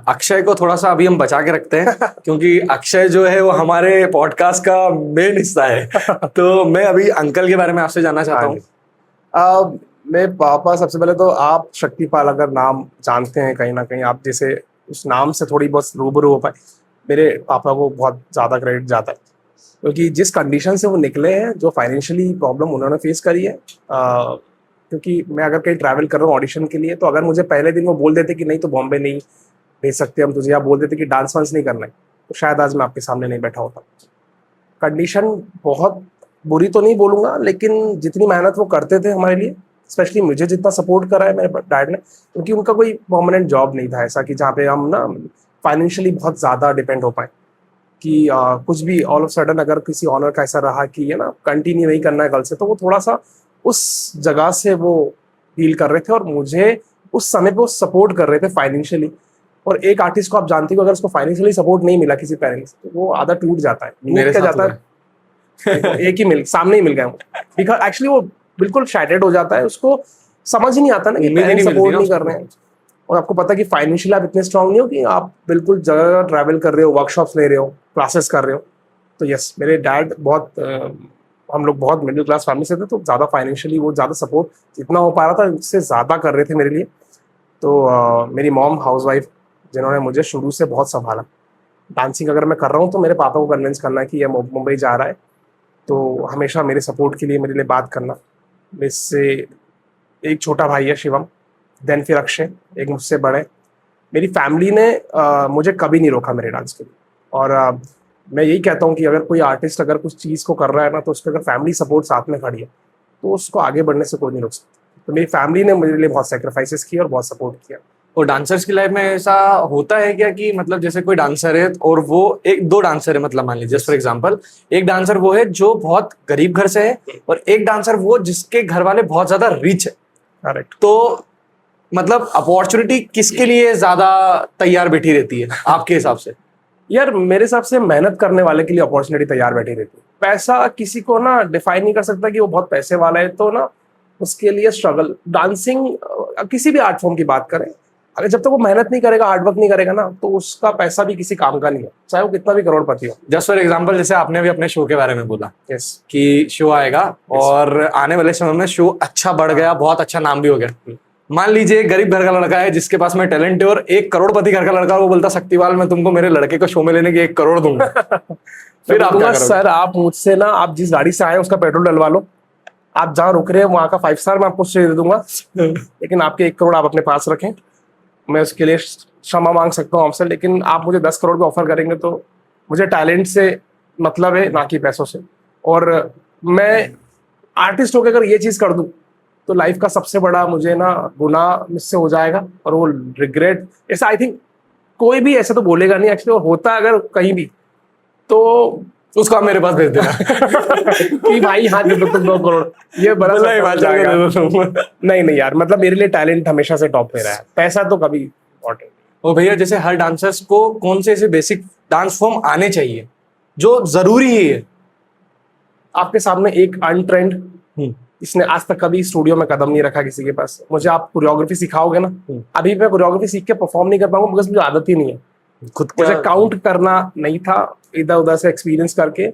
अक्षय को थोड़ा सा अभी हम बचा के रखते हैं क्योंकि अक्षय जो है वो हमारे पॉडकास्ट का मेन हिस्सा है। तो मैं अभी अंकल के बारे में आपसे जानना चाहता हूँ। मेरे पापा, सबसे पहले तो आप शक्तिपाल अगर नाम जानते हैं, कहीं ना कहीं आप जैसे उस नाम से थोड़ी बहुत रूबरू हो पाए, मेरे पापा को बहुत ज़्यादा क्रेडिट जाता है। क्योंकि जिस कंडीशन से वो निकले हैं, जो फाइनेंशियली प्रॉब्लम उन्होंने फेस करी है, क्योंकि मैं अगर कहीं ट्रैवल कर रहा हूँ ऑडिशन के लिए, तो अगर मुझे पहले दिन वो बोल देते कि नहीं तो बॉम्बे नहीं भेज सकते हम तुझे, या बोल देते कि डांस वांस नहीं करना है, तो शायद आज मैं आपके सामने नहीं बैठा होता। कंडीशन बहुत बुरी तो नहीं बोलूँगा, लेकिन जितनी मेहनत वो करते थे हमारे लिए, स्पेशली मुझे जितना सपोर्ट करा है मेरे डैड ने, क्योंकि उनका कोई परमानेंट जॉब नहीं था ऐसा कि जहाँ पे हम ना फाइनेंशियली बहुत ज़्यादा डिपेंड हो पाए कि कुछ भी ऑल ऑफ सडन अगर किसी ऑनर का ऐसा रहा कि ये ना कंटिन्यू नहीं करना है कल से, तो वो थोड़ा सा उस जगह से वो डील कर रहे थे और मुझे उस समय पे वो सपोर्ट कर रहे थे फाइनेंशियली। और एक आर्टिस्ट को आप जानते हो, अगर उसको फाइनेंशियली सपोर्ट नहीं मिला किसी पेरेंट्स, तो वो आधा टूट जाता है, मेरे क्या साथ जाता है। एक ही सामने ही मिल गया बिकॉज एक्चुअली वो बिल्कुल शैटर्ड हो जाता है, उसको समझ ही नहीं आता ना कि पेरेंट्स सपोर्ट नहीं कर रहे हैं। और आपको पता है कि फाइनेंशियली आप इतने स्ट्रांग नहीं हो कि आप बिल्कुल जगह ट्रैवल कर रहे हो, वर्कशॉप्स ले रहे हो, क्लासेस कर रहे हो। तो यस, मेरे डैड बहुत हम लोग बहुत मिडिल क्लास फैमिली से थे, तो ज़्यादा फाइनेंशियली वो ज़्यादा सपोर्ट जितना हो पा रहा था उससे ज़्यादा कर रहे थे मेरे लिए। तो मेरी मॉम हाउसवाइफ, जिन्होंने मुझे शुरू से बहुत संभाला। डांसिंग अगर मैं कर रहा हूँ तो मेरे पापा को कन्विंस करना है कि ये मुंबई जा रहा है, तो हमेशा मेरे सपोर्ट के लिए मेरे लिए बात करना। इससे एक छोटा भाई है शिवम, देन फिर अक्षय, एक मुझसे बड़े। मेरी फैमिली ने मुझे कभी नहीं रोका मेरे डांस के लिए। और मैं यही कहता हूँ कि अगर कोई आर्टिस्ट अगर कुछ चीज़ को कर रहा है ना, तो उसके अगर फैमिली सपोर्ट साथ में खड़ी है तो उसको आगे बढ़ने से कोई नहीं रोक सकता। तो मेरी फैमिली ने मेरे लिए बहुत सेक्रीफाइसेस किए और बहुत सपोर्ट किया। और डांसर्स की लाइफ में ऐसा होता है क्या कि मतलब जैसे कोई डांसर है और वो एक दो डांसर है, मतलब मान लीजिए जस्ट फॉर एग्जांपल, एक डांसर वो है जो बहुत गरीब घर से है और एक डांसर वो जिसके घर वाले बहुत ज्यादा रिच है, करेक्ट। तो मतलब अपॉर्चुनिटी किसके लिए ज्यादा तैयार बैठी रहती है आपके हिसाब से? यार मेरे हिसाब से मेहनत करने वाले के लिए अपॉर्चुनिटी तैयार बैठी रहती है। पैसा किसी को ना डिफाइन नहीं कर सकता कि वो बहुत पैसे वाला है, तो ना उसके लिए स्ट्रगल। डांसिंग किसी भी आर्ट फॉर्म की बात करें, अगर जब तक वो मेहनत नहीं करेगा, हार्डवर्क नहीं करेगा ना, तो उसका पैसा भी किसी काम का नहीं है, चाहे वो कितना भी करोड़पति हो। जस्ट फॉर एग्जांपल, जैसे आपने भी अपने शो के बारे में बोला यस कि शो आएगा और आने वाले समय में शो अच्छा बढ़ गया, बहुत अच्छा नाम भी हो गया। मान लीजिए गरीब घर का लड़का है जिसके पास में टैलेंट है और एक करोड़पति घर का लड़का, वो बोलता शक्तिपाल मैं तुमको मेरे लड़के को शो में लेने की 1 करोड़ दूंगा। फिर आप क्या करोगे? सर आप मुझसे ना, आप जिस गाड़ी से आए उसका पेट्रोल डलवा लो, आप जहाँ रुक रहे हैं वहाँ का 5 स्टार मैं आपको स्टे दे दूंगा, लेकिन आपके 1 करोड़ आप अपने पास रखें। मैं उसके लिए क्षमा मांग सकता हूँ आपसे, लेकिन आप मुझे 10 करोड़ का ऑफर करेंगे तो मुझे टैलेंट से मतलब है, ना कि पैसों से। और मैं आर्टिस्ट होकर अगर ये चीज कर दूं तो लाइफ का सबसे बड़ा मुझे ना गुनाह मुझसे हो जाएगा, और वो रिग्रेट ऐसा आई थिंक कोई भी ऐसा तो बोलेगा नहीं एक्चुअली, और होता अगर कहीं भी तो उसको आप मेरे पास भेज देना कि भाई हाँ दे दो तुम 2 करोड़, ये बड़ा मतलब सफल हो हिमाचल जाएगा। को दे दो तुम। नहीं यार, मतलब मेरे लिए टैलेंट हमेशा से टॉप पे रहा है, पैसा तो कभी इम्पोर्टेंट। और भैया जैसे हर डांसर्स को कौन से ऐसे बेसिक डांस फॉर्म आने चाहिए जो जरूरी है? आपके सामने एक अनट्रेंड, इसने आज तक कभी स्टूडियो में कदम नहीं रखा किसी के पास, मुझे आप कोरियोग्राफी सिखाओगे ना, अभी मैं कोरियोग्राफी सीख के परफॉर्म नहीं कर पाऊंगा बिकॉज मुझे आदत ही नहीं है। खुद मुझे काउंट करना नहीं था, इधर उधर से एक्सपीरियंस करके,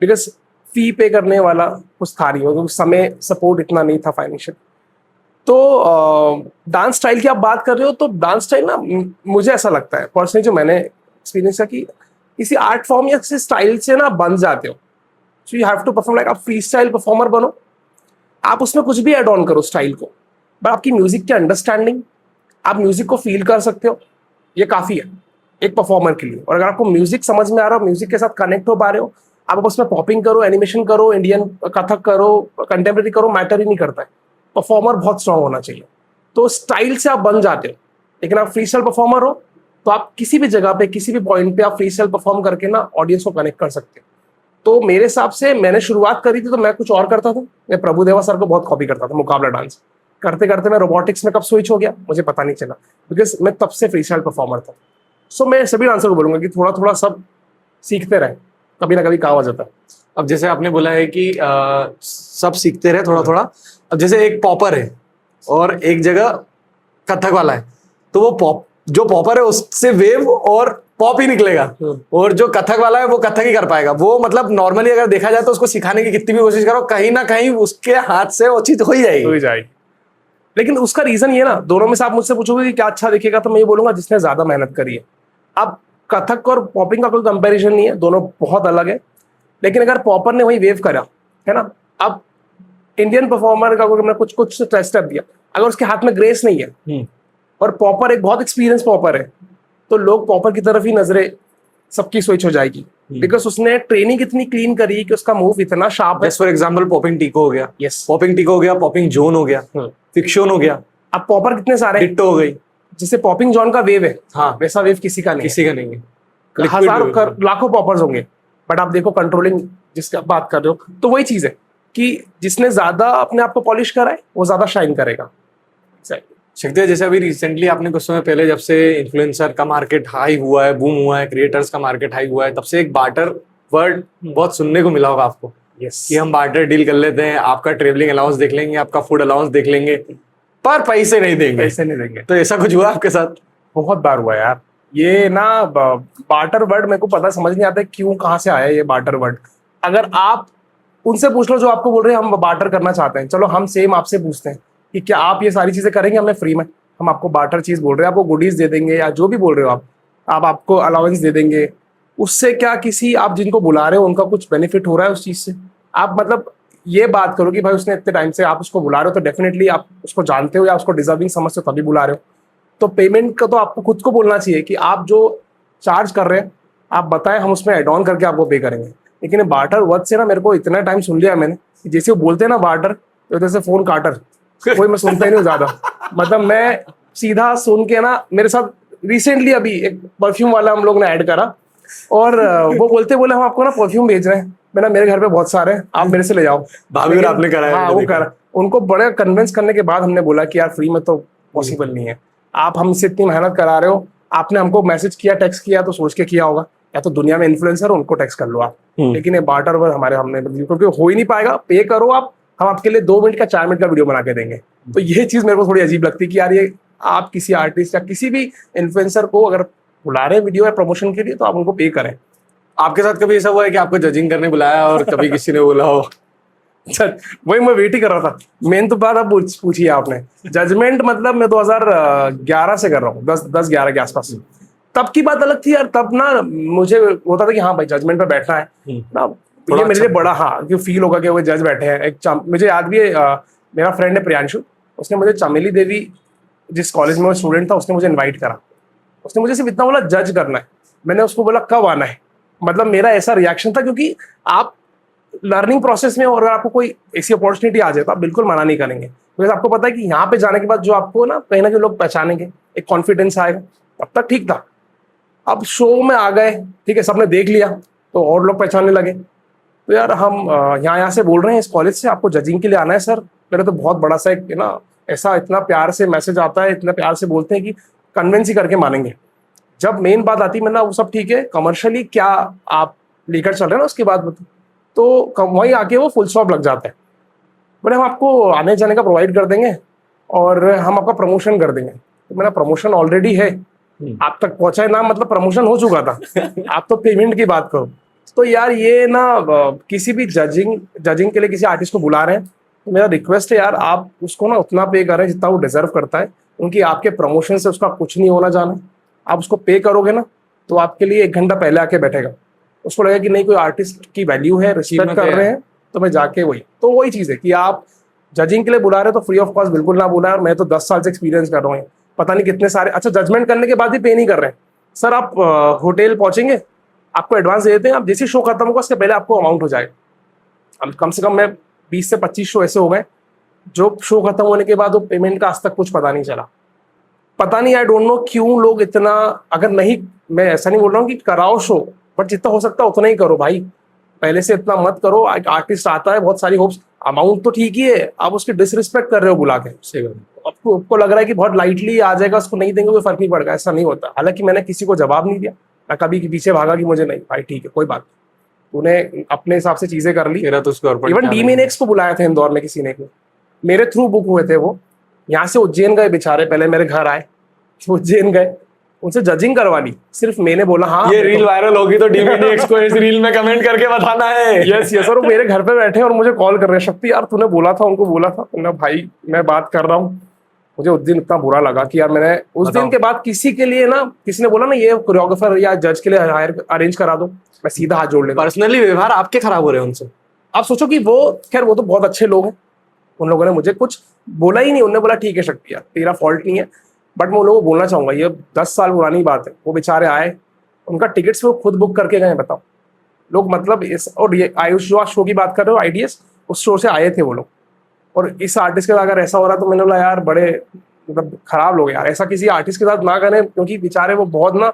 बिकॉज फी पे करने वाला कुछ था नहीं, उस समय सपोर्ट इतना नहीं था फाइनेंशियल। तो डांस स्टाइल की आप बात कर रहे हो, तो डांस स्टाइल ना मुझे ऐसा लगता है पर्सनली, जो मैंने एक्सपीरियंस किया कि किसी आर्ट फॉर्म या किसी स्टाइल से ना बन जाते हो, so you have to perform like, आप फ्री स्टाइल परफॉर्मर बनो, आप उसमें कुछ भी ऐड ऑन करो स्टाइल को, बट आपकी म्यूजिक की अंडरस्टैंडिंग, आप म्यूजिक को फील कर सकते हो, ये काफी है एक परफॉर्मर के लिए। और अगर आपको म्यूजिक समझ में आ रहा हो, म्यूजिक के साथ कनेक्ट हो पा रहे हो, आप उसमें पॉपिंग करो, एनिमेशन करो, इंडियन कथक करो, कंटेम्प्रेरी करो, मैटर ही नहीं करता है। परफॉर्मर बहुत स्ट्रांग होना चाहिए, तो स्टाइल से आप बन जाते हो। लेकिन आप फ्री स्टाइल परफॉर्मर हो तो आप किसी भी जगह पे, किसी भी पॉइंट पे आप फ्री स्टाइल परफॉर्म करके ना ऑडियंस को कनेक्ट कर सकते हो। तो मेरे हिसाब से मैंने शुरुआत करी थी तो मैं कुछ और करता था, मैं प्रभुदेवा सर को बहुत कॉपी करता था, मुकाबला डांस करते करते मैं रोबोटिक्स में कब स्विच हो गया मुझे पता नहीं चला, बिकॉज मैं तब से फ्री स्टाइल परफॉर्मर था। सो मैं सभी डांसर को बोलूंगा कि थोड़ा थोड़ा सब सीखते रहे, कभी ना कभी काम आ जाता है। अब जैसे आपने बोला है कि सब सीखते रहे थोड़ा थोड़ा, अब जैसे एक पॉपर है और एक जगह कथक वाला है, तो वो पॉप जो पॉपर है उससे वेव और पॉप ही निकलेगा, और जो कथक वाला है वो कथक ही कर पाएगा। वो मतलब नॉर्मली अगर देखा जाए तो उसको सिखाने की कितनी भी कोशिश करो, कहीं ना कहीं उसके हाथ से वो चीज हो ही जाएगी। लेकिन उसका रीजन ये ना, दोनों में से आप मुझसे पूछोगे कि क्या अच्छा दिखेगा, तो मैं ये बोलूंगा जिसने ज्यादा मेहनत करी है। अब कथक और पॉपिंग का कोई कंपैरिजन नहीं है, दोनों बहुत अलग है। लेकिन अगर पॉपर ने वही वेव करा है ना, अब इंडियन परफॉर्मर का अगर कुछ कुछ स्टेप दिया, अगर उसके हाथ में ग्रेस नहीं है और पॉपर एक बहुत एक्सपीरियंस पॉपर है, तो लोग पॉपर की तरफ ही नजरें सबकी स्विच हो जाएगी, बिकॉज उसने ट्रेनिंग इतनी क्लीन करी कि उसका मूव इतना शार्प है। फॉर एग्जाम्पल पॉपिंग टीको हो गया, यस, पॉपिंग टीको हो गया, पॉपिंग जोन हो गया, फिक्शन हो गया, अब पॉपर कितने सारे, डिट्टो हो गई, जैसे पॉपिंग जॉन का वेव है, हाँ वैसा वेव किसी का नहीं किसी का नहीं है। है। हजारों लाखों पॉपर्स होंगे, बट आप देखो कंट्रोलिंग जिसका बात कर रहे हो, तो वही चीज है कि जिसने ज्यादा अपने आप को पॉलिश करा है वो ज्यादा शाइन करेगा। शक्ति, जैसे अभी रिसेंटली आपने कुछ समय पहले, जब से इन्फ्लुएंसर का मार्केट हाई हुआ है, बूम हुआ है, क्रिएटर्स का मार्केट हाई हुआ है, तब से एक बार्टर वर्ड बहुत सुनने को मिला होगा आपको, कि हम बार्टर डील कर लेते हैं, आपका ट्रेवलिंग अलाउंस देख लेंगे, आपका फूड अलाउंस देख लेंगे, पर पैसे नहीं देंगे। तो ऐसा कुछ हुआ आपके साथ? बहुत बार हुआ यार ये ना, बार्टर वर्ड मेरे को पता समझ नहीं आता है क्यों, कहाँ से आया ये बार्टर वर्ड। अगर आप उनसे पूछ लो जो आपको बोल रहे हैं हम बार्टर करना चाहते हैं, चलो हम सेम आपसे पूछते हैं कि क्या आप ये सारी चीजें करेंगे हमें फ्री में, हम आपको बार्टर चीज बोल रहे हैं, आपको गुडीज दे देंगे या जो भी बोल रहे हो आप आपको अलाउंस दे देंगे, उससे क्या किसी आप जिनको बुला रहे हो उनका कुछ बेनिफिट हो रहा है उस चीज से? आप मतलब ये बात करो कि भाई उसने इतने टाइम से आप उसको बुला रहे हो तो डेफिनेटली आप उसको जानते हो या उसको डिजर्विंग समझते हो तभी बुला रहे हो। तो पेमेंट का तो आपको खुद को बोलना चाहिए कि आप जो चार्ज कर रहे हैं आप बताएं, हम उसमें एड ऑन करके आपको पे करेंगे। लेकिन बार्टर वर्ड से ना मेरे को इतना टाइम सुन लिया मैंने, जैसे वो बोलते हैं ना बार्टर, तो जैसे फोन काटर, कोई मैं सुनता ही नहीं ज्यादा। मतलब मैं सीधा सुन के ना, मेरे साथ रिसेंटली अभी एक परफ्यूम वाला हम लोग ने ऐड करा, और वो बोले हम आपको ना परफ्यूम भेज रहे हैं, मैंने मेरे घर पे बहुत सारे हैं, आप मेरे से ले जाओ। भाभी और आपने कराया? हाँ वो करा, उनको बड़े कन्विंस करने के बाद हमने बोला कि यार फ्री में तो पॉसिबल नहीं है, आप हमसे इतनी मेहनत करा रहे हो, आपने हमको मैसेज किया, टेक्स्ट किया तो सोच के किया होगा, या तो दुनिया में इन्फ्लुएंसर उनको टेक्स्ट कर लो आप। लेकिन ये बार्टर वर्ड हमने क्योंकि हो ही नहीं पाएगा, पे करो आप, हम आपके लिए 2 मिनट का 4 मिनट का वीडियो बना के देंगे। तो ये चीज मेरे को थोड़ी अजीब लगती है कि यार ये आप किसी आर्टिस्ट या किसी भी इन्फ्लुएंसर को अगर बुला रहे हैं वीडियो या प्रमोशन के लिए तो आप उनको पे करें। आपके साथ कभी ऐसा हुआ है कि आपको जजिंग करने बुलाया और कभी किसी ने बोला हो? वही मैं वेट ही कर रहा था, मेन तो बात आप पूछिए आपने। जजमेंट मतलब मैं 2011 से कर रहा हूँ, 10-11 के आसपास। तब की बात अलग थी यार, तब ना मुझे होता था कि हाँ भाई जजमेंट पे बैठना है ना, ये मेरे लिए बड़ा हाँ क्यों फील होगा कि वो जज बैठे हैं। मुझे याद भी है, मेरा फ्रेंड है प्रियांशु, उसने मुझे चमेली देवी जिस कॉलेज में वो स्टूडेंट था उसने मुझे इन्वाइट करा, उसने मुझे सिर्फ इतना बोला जज करना है। मैंने उसको बोला कब आना है, मतलब मेरा ऐसा रिएक्शन था क्योंकि आप लर्निंग प्रोसेस में और अगर आपको कोई ऐसी अपॉर्चुनिटी आ जाए तो आप बिल्कुल मना नहीं करेंगे, बिकॉज आपको पता है कि यहाँ पे जाने के बाद जो आपको ना कहीं ना कहीं लोग पहचानेंगे, एक कॉन्फिडेंस आएगा। तब तक ठीक था, अब शो में आ गए, ठीक है, सबने देख लिया तो और लोग पहचानने लगे। तो यार हम यहाँ से बोल रहे हैं इस कॉलेज से, आपको जजिंग के लिए आना है सर। मेरे तो बहुत बड़ा सा एक ना ऐसा इतना प्यार से मैसेज आता है, इतना प्यार से बोलते हैं कि कन्विंस ही करके मानेंगे। जब मेन बात आती है ना वो सब ठीक है, कमर्शियली क्या आप लेकर चल रहे हैं ना उसके बाद तो वहीं आके वो फुल स्टॉप लग जाता है। बोले हम आपको आने जाने का प्रोवाइड कर देंगे और हम आपका प्रमोशन कर देंगे। तो मेरा प्रमोशन ऑलरेडी है, आप तक पहुंचा है ना, मतलब प्रमोशन हो चुका था। आप तो पेमेंट की बात करो। तो यार ये ना किसी भी जजिंग के लिए किसी आर्टिस्ट को बुला रहे हैं तो मेरा रिक्वेस्ट है यार आप उसको ना उतना पे करें जितना वो डिजर्व करता है, क्योंकि आपके प्रमोशन से उसका कुछ नहीं होना जाना। आप उसको पे करोगे ना तो आपके लिए 1 घंटा पहले आके बैठेगा, उसको लगेगा कि नहीं कोई आर्टिस्ट की वैल्यू है, रिस्पेक्ट कर रहे हैं, तो मैं जाके वही चीज़ है कि आप जजिंग के लिए बुला रहे हो तो फ्री ऑफ कॉस्ट बिल्कुल ना बुलाए। और मैं तो 10 साल से एक्सपीरियंस कर रहा हूँ, पता नहीं कितने सारे, अच्छा जजमेंट करने के बाद भी पे नहीं कर रहे हैं। सर आप होटल पहुंचेंगे, आपको एडवांस दे देते हैं, आप जैसे शो खत्म होगा उसके पहले आपको अमाउंट हो जाएगा। अब कम से कम मैं 20 से 25 शो ऐसे हो गए जो शो खत्म होने के बाद वो पेमेंट का आज तक कुछ पता नहीं चला। पता नहीं, आई डोंट नो क्यों लोग इतना, अगर नहीं, मैं ऐसा नहीं बोल रहा हूँ कि कराओ शो, बट जितना हो सकता है उतना ही करो भाई, पहले से इतना मत करो। एक आर्टिस्ट आता है, बहुत सारी होप्स, अमाउंट तो ठीक ही है, आप उसकी डिसरिस्पेक्ट कर रहे हो बुला के। आपको लग रहा है कि बहुत लाइटली आ जाएगा, उसको नहीं देंगे कोई फर्क नहीं पड़ेगा, ऐसा नहीं होता। हालांकि मैंने किसी को जवाब नहीं दिया, मैं कभी के पीछे भागा कि मुझे नहीं, भाई ठीक है कोई बात, तूने अपने हिसाब से चीजें कर ली। इवन डीमिनेक्स को बुलाया था इंदौर में किसी ने, मेरे थ्रू बुक हुए थे वो, यहाँ से उज्जैन गए बेचारे, पहले मेरे घर आए, उज्जैन गए, उनसे जजिंग करवा ली। सिर्फ मैंने बोला हाँ ये रील वायरल होगी तो डीमिनेक्स को इस रील में कमेंट करके बताना है। यस यस, और वो मेरे घर पे बैठे और मुझे कॉल कर रहे हैं, शक्ति यार तूने बोला था, उनको बोला था ना भाई मैं बात कर रहा हूँ। मुझे उस दिन इतना बुरा लगा कि यार मैंने उस दिन के बाद किसी के लिए ना, किसी ने बोला ना ये कोरियोग्राफर या जज के लिए हायर अरेंज करा दो, मैं सीधा हाथ जोड़ लेता। पर्सनली व्यवहार आपके खराब हो रहे हैं उनसे। आप सोचो कि वो, खैर वो तो बहुत अच्छे लोग हैं, उन लोगों ने मुझे कुछ बोला ही नहीं, उन्होंने बोला ठीक है शक्ति यार तेरा फॉल्ट नहीं है, बट मैं उन लोगों को बोलना चाहूंगा ये 10 साल पुरानी बात है। वो बेचारे आए, उनका टिकट्स वो खुद बुक करके गए, बताओ लोग, मतलब इस, और ये आयुष जो शो की बात कर रहे हो आईडीएस, उस शो से आए थे वो लोग, और इस आर्टिस्ट के साथ अगर ऐसा हो रहा तो मैंने बोला यार बड़े मतलब खराब लोग यार, ऐसा किसी आर्टिस्ट के साथ ना करें, क्योंकि बेचारे वो बहुत ना,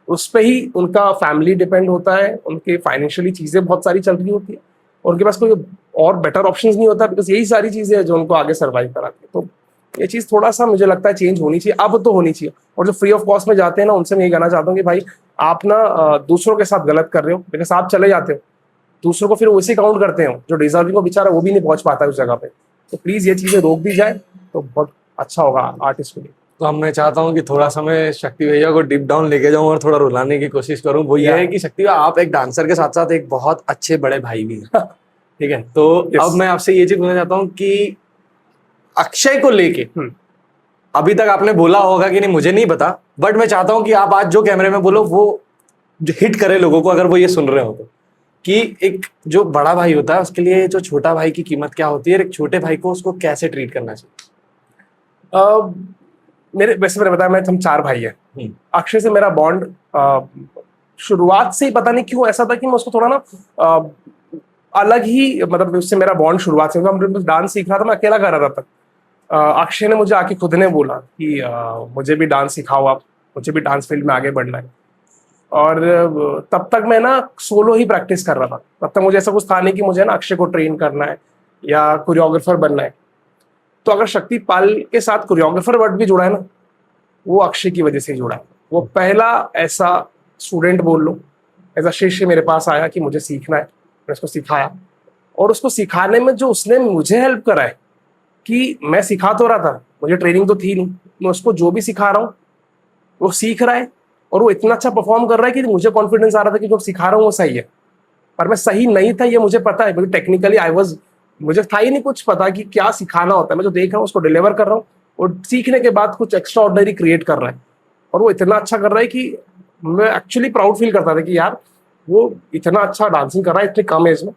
उस पर ही उनका फैमिली डिपेंड होता है, उनके फाइनेंशियली चीज़ें बहुत सारी चल रही होती है, और उनके पास कोई और बेटर ऑप्शंस नहीं होता, बिकॉज यही सारी चीज़ें हैं जो उनको आगे सर्वाइव कराती है। तो ये चीज़ थोड़ा सा मुझे लगता है चेंज होनी चाहिए, अब तो होनी चाहिए। और जो फ्री ऑफ कॉस्ट में जाते हैं ना, उनसे मैं यही कहना चाहता हूँ कि भाई आप ना दूसरों के साथ गलत कर रहे हो, बिकॉज आप चले जाते हो, दूसरों को फिर वैसे काउंट करते हो, जो डिजर्विंग को बेचारा वो भी नहीं पहुंच पाता है उस जगह पे। तो प्लीज़ ये चीज़ें रोक दी जाए तो बहुत अच्छा होगा आर्टिस्ट के लिए। तो मैं चाहता हूँ कि थोड़ा सा मैं शक्ति भैया को डीप डाउन लेके जाऊँ और थोड़ा रुलाने की कोशिश करूँ। वो ये है कि शक्ति भैया आप एक डांसर के साथ साथ एक बहुत अच्छे बड़े भाई भी हैं। ठीक है, तो अब मैं आपसे ये चीज पूछना चाहता हूँ कि अक्षय को लेके अभी तक आपने बोला होगा कि नहीं मुझे नहीं पता, बट मैं चाहता हूं कि आप आज जो कैमरे में बोलो वो जो हिट करे लोगों को, अगर वो ये सुन रहे हो तो, कि एक जो बड़ा भाई होता है उसके लिए जो छोटा भाई की कीमत क्या होती है, और एक छोटे भाई को उसको कैसे ट्रीट करना चाहिए। मेरे वैसे मैंने बताया, हम 4 भाई हैं। अक्षय से मेरा बॉन्ड शुरुआत से ही पता नहीं क्यों ऐसा था कि मैं उसको थोड़ा ना अलग ही, मतलब उससे मेरा बॉन्ड शुरुआत से, हम डांस सीख रहा था, मैं अकेला कर रहा था तक। अक्षय ने मुझे आके खुद ने बोला कि मुझे भी डांस सिखाओ आप, मुझे भी डांस फील्ड में आगे बढ़ना है। और तब तक मैं ना सोलो ही प्रैक्टिस कर रहा था, तब तक मुझे ऐसा कुछ था नहीं कि मुझे ना अक्षय को ट्रेन करना है या कोरियोग्राफर बनना है। तो अगर शक्ति पाल के साथ कोरियोग्राफर वर्ड भी जुड़ा है ना, वो अक्षय की वजह से जुड़ा है। वो पहला ऐसा स्टूडेंट बोल लो, ऐसा शिष्य मेरे पास आया कि मुझे सीखना है, मैं उसको सिखाया। और उसको सिखाने में जो उसने मुझे हेल्प करा है, कि मैं सिखा तो रहा था, मुझे ट्रेनिंग तो थी नहीं, मैं उसको जो भी सिखा रहा हूँ वो सीख रहा है, और वो इतना अच्छा परफॉर्म कर रहा है कि मुझे कॉन्फिडेंस आ रहा था कि जो सिखा रहा हूँ वो सही है। पर मैं सही नहीं था, ये मुझे पता है, क्योंकि टेक्निकली मुझे था ही नहीं कुछ पता कि क्या सिखाना होता है। मैं जो देख रहा हूँ उसको डिलीवर कर रहा हूँ, और सीखने के बाद कुछ एक्स्ट्रा ऑर्डिनरी क्रिएट कर रहा है, और वो इतना अच्छा कर रहा है कि मैं एक्चुअली प्राउड फील करता था कि यार वो इतना अच्छा डांसिंग कर रहा है इतनी कम एज में,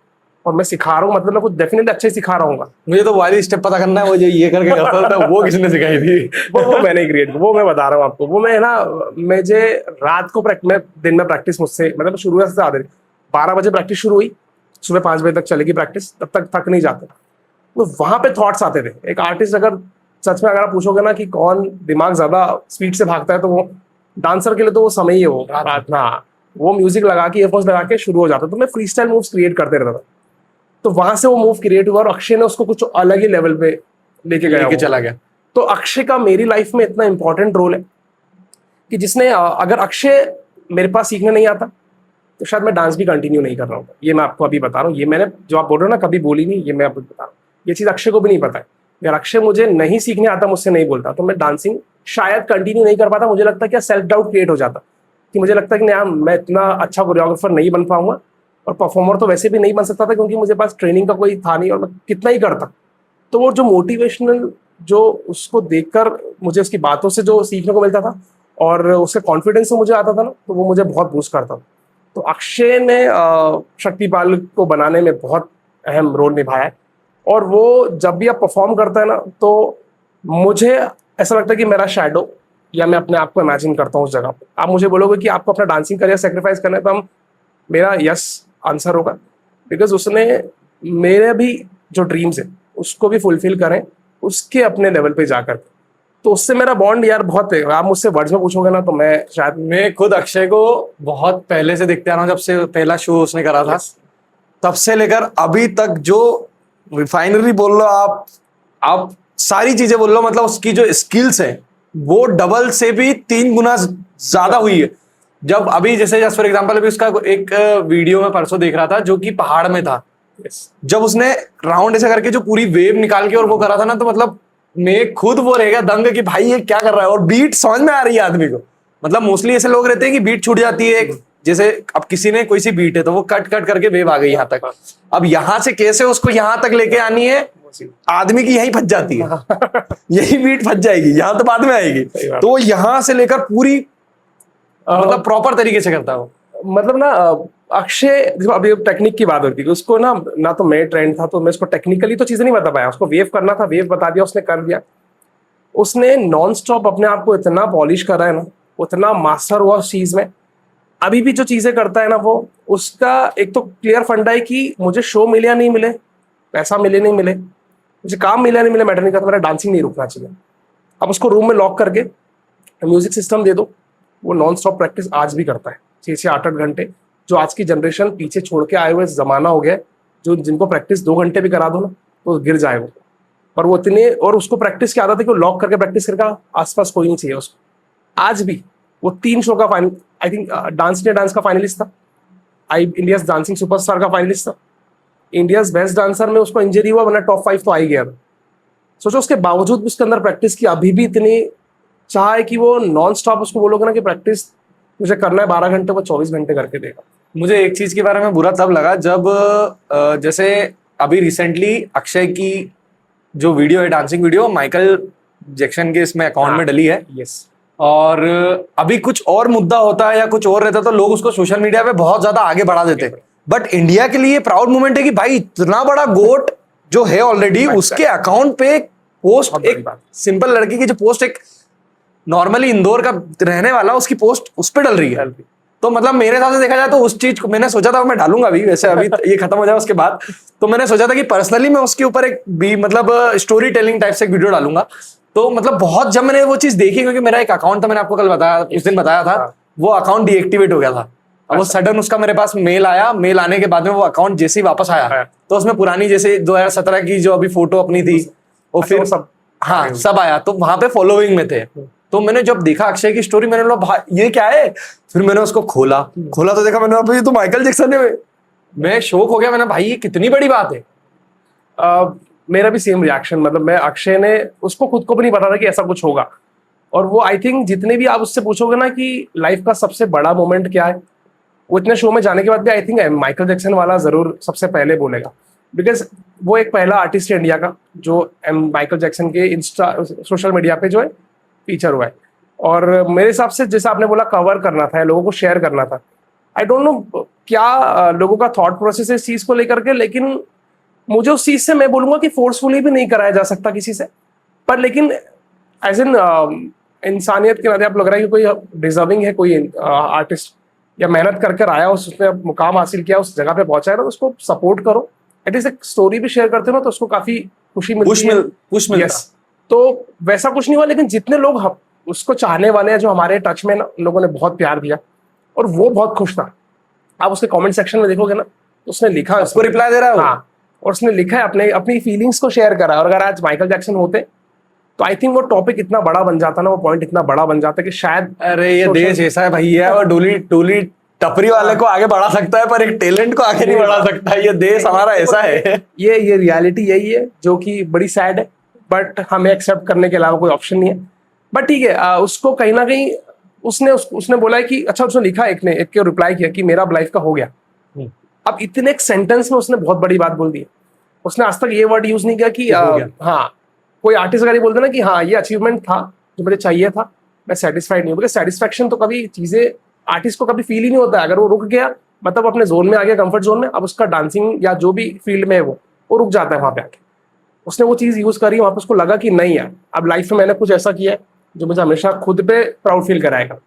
और मैं सिखा रहा हूँ, मतलब मैं कुछ डेफिनेटली अच्छा ही सिखा रहा हूँ। मुझे तो वाली स्टेप पता करना है, वो जो ये करके करता था वो किसने सिखाई थी? वो मैंने क्रिएट, वो मैं बता रहा हूँ आपको। वो मैं ना, मुझे रात को मैं दिन में प्रैक्टिस मुझसे, मतलब शुरू से आधे 12 बजे प्रैक्टिस शुरू हुई, सुबह 5 बजे तक चलेगी प्रैक्टिस, तब तक थक नहीं जाते। तो वहां पे थॉट्स आते थे। एक आर्टिस्ट अगर सच में अगर आप पूछोगे ना कि कौन दिमाग ज्यादा स्पीड से भागता है, तो वो डांसर के लिए तो वो समय ही है, वो हाँ, वो म्यूजिक लगा के ईयरफोन्स लगा के शुरू हो जाता। तो मैं फ्री स्टाइल मूव्स क्रिएट करते रहता था। तो वहां से वो मूव क्रिएट हुआ और अक्षय ने उसको कुछ अलग ही लेवल पे लेके चला गया। तो अक्षय का मेरी लाइफ में इतना इंपॉर्टेंट रोल है कि जिसने अगर अक्षय मेरे पास सीखने नहीं आता तो शायद मैं डांस भी कंटिन्यू नहीं कर रहा हूँ। ये मैं आपको अभी बता रहा हूँ। ये मैंने जो आप बोल रहे हो ना, कभी बोली नहीं, ये मैं आपको बता रहा हूँ। ये चीज अक्षय को भी नहीं पता है। अगर अक्षय मुझे नहीं सीखने आता, मुझसे नहीं बोलता, तो मैं डांसिंग शायद कंटिन्यू नहीं कर पाता। मुझे लगता है क्या सेल्फ डाउट क्रिएट हो जाता कि मुझे लगता है कि नहीं यार, मैं इतना अच्छा कोरियोग्राफर नहीं बन पाऊंगा और परफॉर्मर तो वैसे भी नहीं बन सकता था, क्योंकि मुझे पास ट्रेनिंग का कोई था नहीं और मैं कितना ही करता। तो वो जो मोटिवेशनल, जो उसको देखकर मुझे उसकी बातों से जो सीखने को मिलता था और उसके कॉन्फिडेंस से मुझे आता था ना, तो वो मुझे बहुत बूस्ट करता था। तो अक्षय ने शक्तिपाल को बनाने में बहुत अहम रोल निभाया है। और वो जब भी आप परफॉर्म करता है ना, तो मुझे ऐसा लगता है कि मेरा शैडो, या मैं अपने आप को इमेजिन करता हूँ उस जगह पे। आप मुझे बोलोगे कि आपको अपना डांसिंग करियर सेक्रीफाइस करना है, तो मेरा यस आंसर होगा, बिकॉज उसने मेरे भी जो ड्रीम्स है उसको भी फुलफिल करें उसके अपने लेवल पे जाकर। तो उससे मेरा बॉन्ड यार बहुत है। आप मुझसे वर्ड्स में पूछोगे ना, तो मैं खुद अक्षय को बहुत पहले से देखते आ रहा हूँ। जब से पहला शो उसने करा था, तब से लेकर अभी तक जो रिफाइनरी बोल लो आप सारी चीजें बोल लो, मतलब उसकी जो स्किल्स है वो डबल से भी 3 गुना ज्यादा हुई है। जब अभी जैसे फॉर एग्जांपल अभी उसका एक वीडियो में परसों देख रहा था जो कि पहाड़ में था, जब उसने राउंड ऐसा करके जो पूरी वेव निकाल के और वो करा था ना, तो मतलब मैं खुद वो रहेगा दंग कि भाई ये क्या कर रहा है। और बीट समझ में आ रही है आदमी को। मतलब मोस्टली ऐसे लोग रहते हैं कि बीट छूट जाती है, जैसे अब किसी ने कोई सी बीट है तो वो कट करके वेव आ गई यहाँ तक। अब यहाँ से कैसे उसको यहाँ तक लेके आनी है, आदमी की यही फंस जाती है। यही बीट फंस जाएगी, यहाँ तो बाद में आएगी। तो यहाँ से लेकर पूरी मतलब प्रॉपर तरीके से करता है वो। मतलब ना अक्षय, अभी टेक्निक की बात होती है, उसको ना तो मैं ट्रेंड था, तो मैं उसको टेक्निकली तो चीजें नहीं बता पाया। उसको वेव करना था, वेव बता दिया, उसने कर दिया। उसने नॉन स्टॉप अपने आप को इतना पॉलिश करा है ना, उतना मास्टर हुआ उस चीज में। अभी भी जो चीजें करता है ना, वो उसका एक तो क्लियर फंडा है कि मुझे शो मिले या नहीं मिले, पैसा मिले नहीं मिले, मुझे काम मिले नहीं मिले, मैटर नहीं करता, मेरा डांसिंग नहीं रुकना चाहिए। अब उसको रूम में लॉक करके म्यूजिक सिस्टम दे दो, वो नॉन स्टॉप प्रैक्टिस आज भी करता है 6 से 8 घंटे। जो आज की जनरेशन पीछे छोड़ के आए हुए जमाना हो गया, जो जिनको प्रैक्टिस 2 घंटे भी करा दो ना तो गिर जाए वो। पर वो इतने, और उसको प्रैक्टिस की आदत है कि वो लॉक करके प्रैक्टिस करके आसपास कोई नहीं चाहिए उसको। आज भी वो 3 शो का final, I think dance India dance का फाइनलिस्ट था, इंडिया डांसिंग सुपरस्टार का फाइनलिस्ट था, इंडियाज बेस्ट डांसर में उसको इंजरी हुआ, वरना टॉप 5 तो आ ही गया था। सोचो उसके बावजूद भी उसके अंदर प्रैक्टिस की अभी भी इतनी चाह है कि वो नॉन स्टॉप, उसको बोलोगे ना कि प्रैक्टिस मुझे करना है 12 घंटे, वो 24 घंटे करके देगा। मुझे एक चीज के बारे में बुरा तब लगा जब जैसे अभी रिसेंटली अक्षय की जो वीडियो है, डांसिंग वीडियो, माइकल जैक्सन के इसमें अकाउंट में डली है। यस। और अभी कुछ और मुद्दा होता है या कुछ और रहता तो लोग उसको सोशल मीडिया पे बहुत ज्यादा आगे बढ़ा देते। बट इंडिया के लिए प्राउड मोमेंट है कि भाई इतना बड़ा गोट जो है ऑलरेडी, उसके अकाउंट पे पोस्ट, एक सिंपल लड़की की जो पोस्ट, एक नॉर्मली इंदौर का रहने वाला, उसकी पोस्ट उस पर डल रही है। तो मतलब मेरे हिसाब से देखा जाए तो उस चीज को मैंने सोचा था मैं डालूंगा अभी, वैसे अभी ये खत्म हो जाए उसके बाद। तो मैंने सोचा था कि पर्सनली मैं उसके ऊपर एक भी मतलब स्टोरी टेलिंग टाइप से एक वीडियो डालूंगा। तो मतलब बहुत, जब मैंने वो चीज देखी, क्योंकि मेरा एक अकाउंट था, मैंने आपको कल बताया, उस दिन बताया था, वो अकाउंट डीएक्टिवेट हो गया था। अब वो सडन उसका मेरे पास मेल आया, मेल आने के बाद में वो अकाउंट जैसे ही वापस आया तो उसमें पुरानी जैसे 2017 की जो अभी फोटो अपनी थी वो फिर सब, हाँ सब आया। तो वहां पे फॉलोइंग में थे। तो मैंने जब देखा अक्षय की स्टोरी, मैंने बोला भाई ये क्या है। फिर मैंने उसको खोला तो देखा, मैंने बोला ये तो माइकल जैक्सन है। मैं शौक हो गया, मैंने भाई ये कितनी बड़ी बात है। मेरा भी सेम रिएक्शन, मतलब मैं अक्षय ने, उसको खुद को भी नहीं पता था कि ऐसा कुछ होगा। और वो आई थिंक जितने भी आप उससे पूछोगे ना कि लाइफ का सबसे बड़ा मोमेंट क्या है, वो इतने शो में जाने के बाद भी आई थिंक माइकल जैक्सन वाला जरूर सबसे पहले बोलेगा। बिकॉज वो एक पहला आर्टिस्ट है इंडिया का जो माइकल जैक्सन के इंस्टा सोशल मीडिया पे जो है फीचर हुआ है। और मेरे हिसाब से जैसा आपने बोला कवर करना था, लोगों को शेयर करना था, आई डोंट नो क्या लोगों का थॉट प्रोसेस है इस चीज को लेकर के, लेकिन मुझे उस चीज से, मैं बोलूंगा कि फोर्सफुली भी नहीं कराया जा सकता किसी से, पर लेकिन एज एन इंसानियत के नाते आप लग रहा है कि कोई डिजर्विंग है कोई आर्टिस्ट, या मेहनत कर कर आया, उसने मुकाम हासिल किया, उस जगह पे पहुंचा है ना, तो उसको सपोर्ट करो। एटलीस्ट एक स्टोरी भी शेयर करते हो ना, तो उसको काफी खुशी मिलती है। पुश मिलता। Yes. तो वैसा कुछ नहीं हुआ, लेकिन जितने लोग उसको चाहने वाले हैं, जो हमारे टच में ना, उन लोगों ने बहुत प्यार दिया और वो बहुत खुश था। आप उसके कमेंट सेक्शन में देखोगे ना, उसने लिखा, उसको रिप्लाई दे रहा है वो। हाँ, और उसने लिखा है, अपनी फीलिंग्स को शेयर करा है। और अगर आज माइकल जैक्सन होते तो आई थिंक वो टॉपिक इतना बड़ा बन जाता ना, वो पॉइंट इतना बड़ा बन जाता कि शायद, अरे ये देश ऐसा है भैया, और टोली टपरी वाले को आगे बढ़ा सकता है पर एक टैलेंट को आगे नहीं बढ़ा सकता। ये देश हमारा ऐसा है। ये रियलिटी यही है, जो कि बड़ी सैड है, बट हमें एक्सेप्ट करने के अलावा कोई ऑप्शन नहीं है। बट ठीक है, उसको कहीं ना कहीं उसने बोला है कि अच्छा, उसने लिखा, एक के रिप्लाई किया कि मेरा अब लाइफ का हो गया। अब इतने एक सेंटेंस में उसने बहुत बड़ी बात बोल दी। उसने आज तक ये वर्ड यूज नहीं किया कि हाँ, कोई आर्टिस्ट अगर ये बोलते ना कि हाँ ये अचीवमेंट था जो मुझे चाहिए था, मैं सेटिस्फाइड नहीं हूँ, बिकॉज सेटिस्फेक्शन तो कभी चीजें आर्टिस्ट को कभी फील ही नहीं होता है। अगर वो रुक गया, मतलब अपने जोन में आ गया, कंफर्ट जोन में, अब उसका डांसिंग या जो भी फील्ड में है वो रुक जाता है वहां पे आके। उसने वो चीज यूज करी, वहां पे उसको लगा कि नहीं यार, अब लाइफ में मैंने कुछ ऐसा किया है जो मुझे हमेशा खुद पे प्राउड फील कराएगा।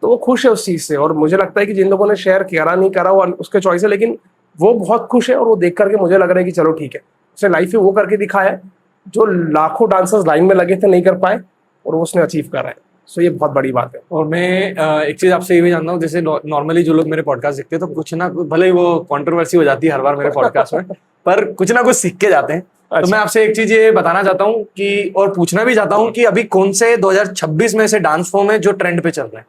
तो वो खुश है उस चीज से, और मुझे लगता है कि जिन लोगों ने शेयर करा नहीं करा वो उसके चॉइस है, लेकिन वो बहुत खुश है। और वो देख करके मुझे लग रहा है कि चलो ठीक है, उसने लाइफ में वो करके दिखाया है जो लाखों डांसर्स लाइन में लगे थे नहीं कर पाए, और वो उसने अचीव करा है। सो ये बहुत बड़ी बात है। और मैं एक चीज आपसे ये भी जानता हूँ, जैसे नॉर्मली जो लोग मेरे पॉडकास्ट देखते हैं तो कुछ ना, भले ही वो कंट्रोवर्सी हो जाती है हर बार मेरे पॉडकास्ट में, पर कुछ ना कुछ सीख के जाते हैं। तो मैं आपसे एक चीज ये बताना चाहता हूँ कि, और पूछना भी चाहता हूँ कि अभी कौन से 2026 में से डांस फॉर्म है जो ट्रेंड पे चल रहे हैं?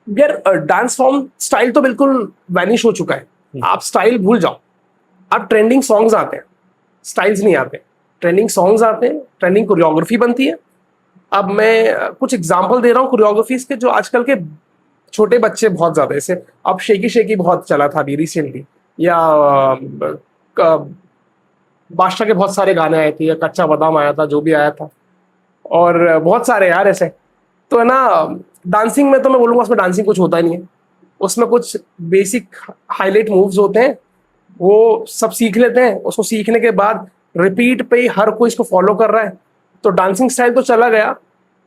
यार डांस फॉर्म स्टाइल तो बिल्कुल वैनिश हो चुका है। आप स्टाइल भूल जाओ, अब ट्रेंडिंग सॉन्ग्स आते हैं, स्टाइल्स नहीं आते। ट्रेंडिंग सॉन्ग्स आते हैं, ट्रेंडिंग कोरियोग्राफी बनती है। अब मैं कुछ एग्जांपल दे रहा हूँ कोरियोग्राफीज के, जो आजकल के छोटे बच्चे बहुत ज्यादा, जैसे अब शेकी शेकी बहुत चला था अभी रिसेंटली, या बादशाह के बहुत सारे गाने आए थे, या कच्चा बादाम आया था, जो भी आया था, और बहुत सारे यार ऐसे। तो है ना, डांसिंग में तो मैं बोलूँगा उसमें डांसिंग कुछ होता ही नहीं है। उसमें कुछ बेसिक हाईलाइट मूव्स होते हैं, वो सब सीख लेते हैं। उसको सीखने के बाद रिपीट पे ही हर कोई इसको फॉलो कर रहा है, तो डांसिंग स्टाइल तो चला गया।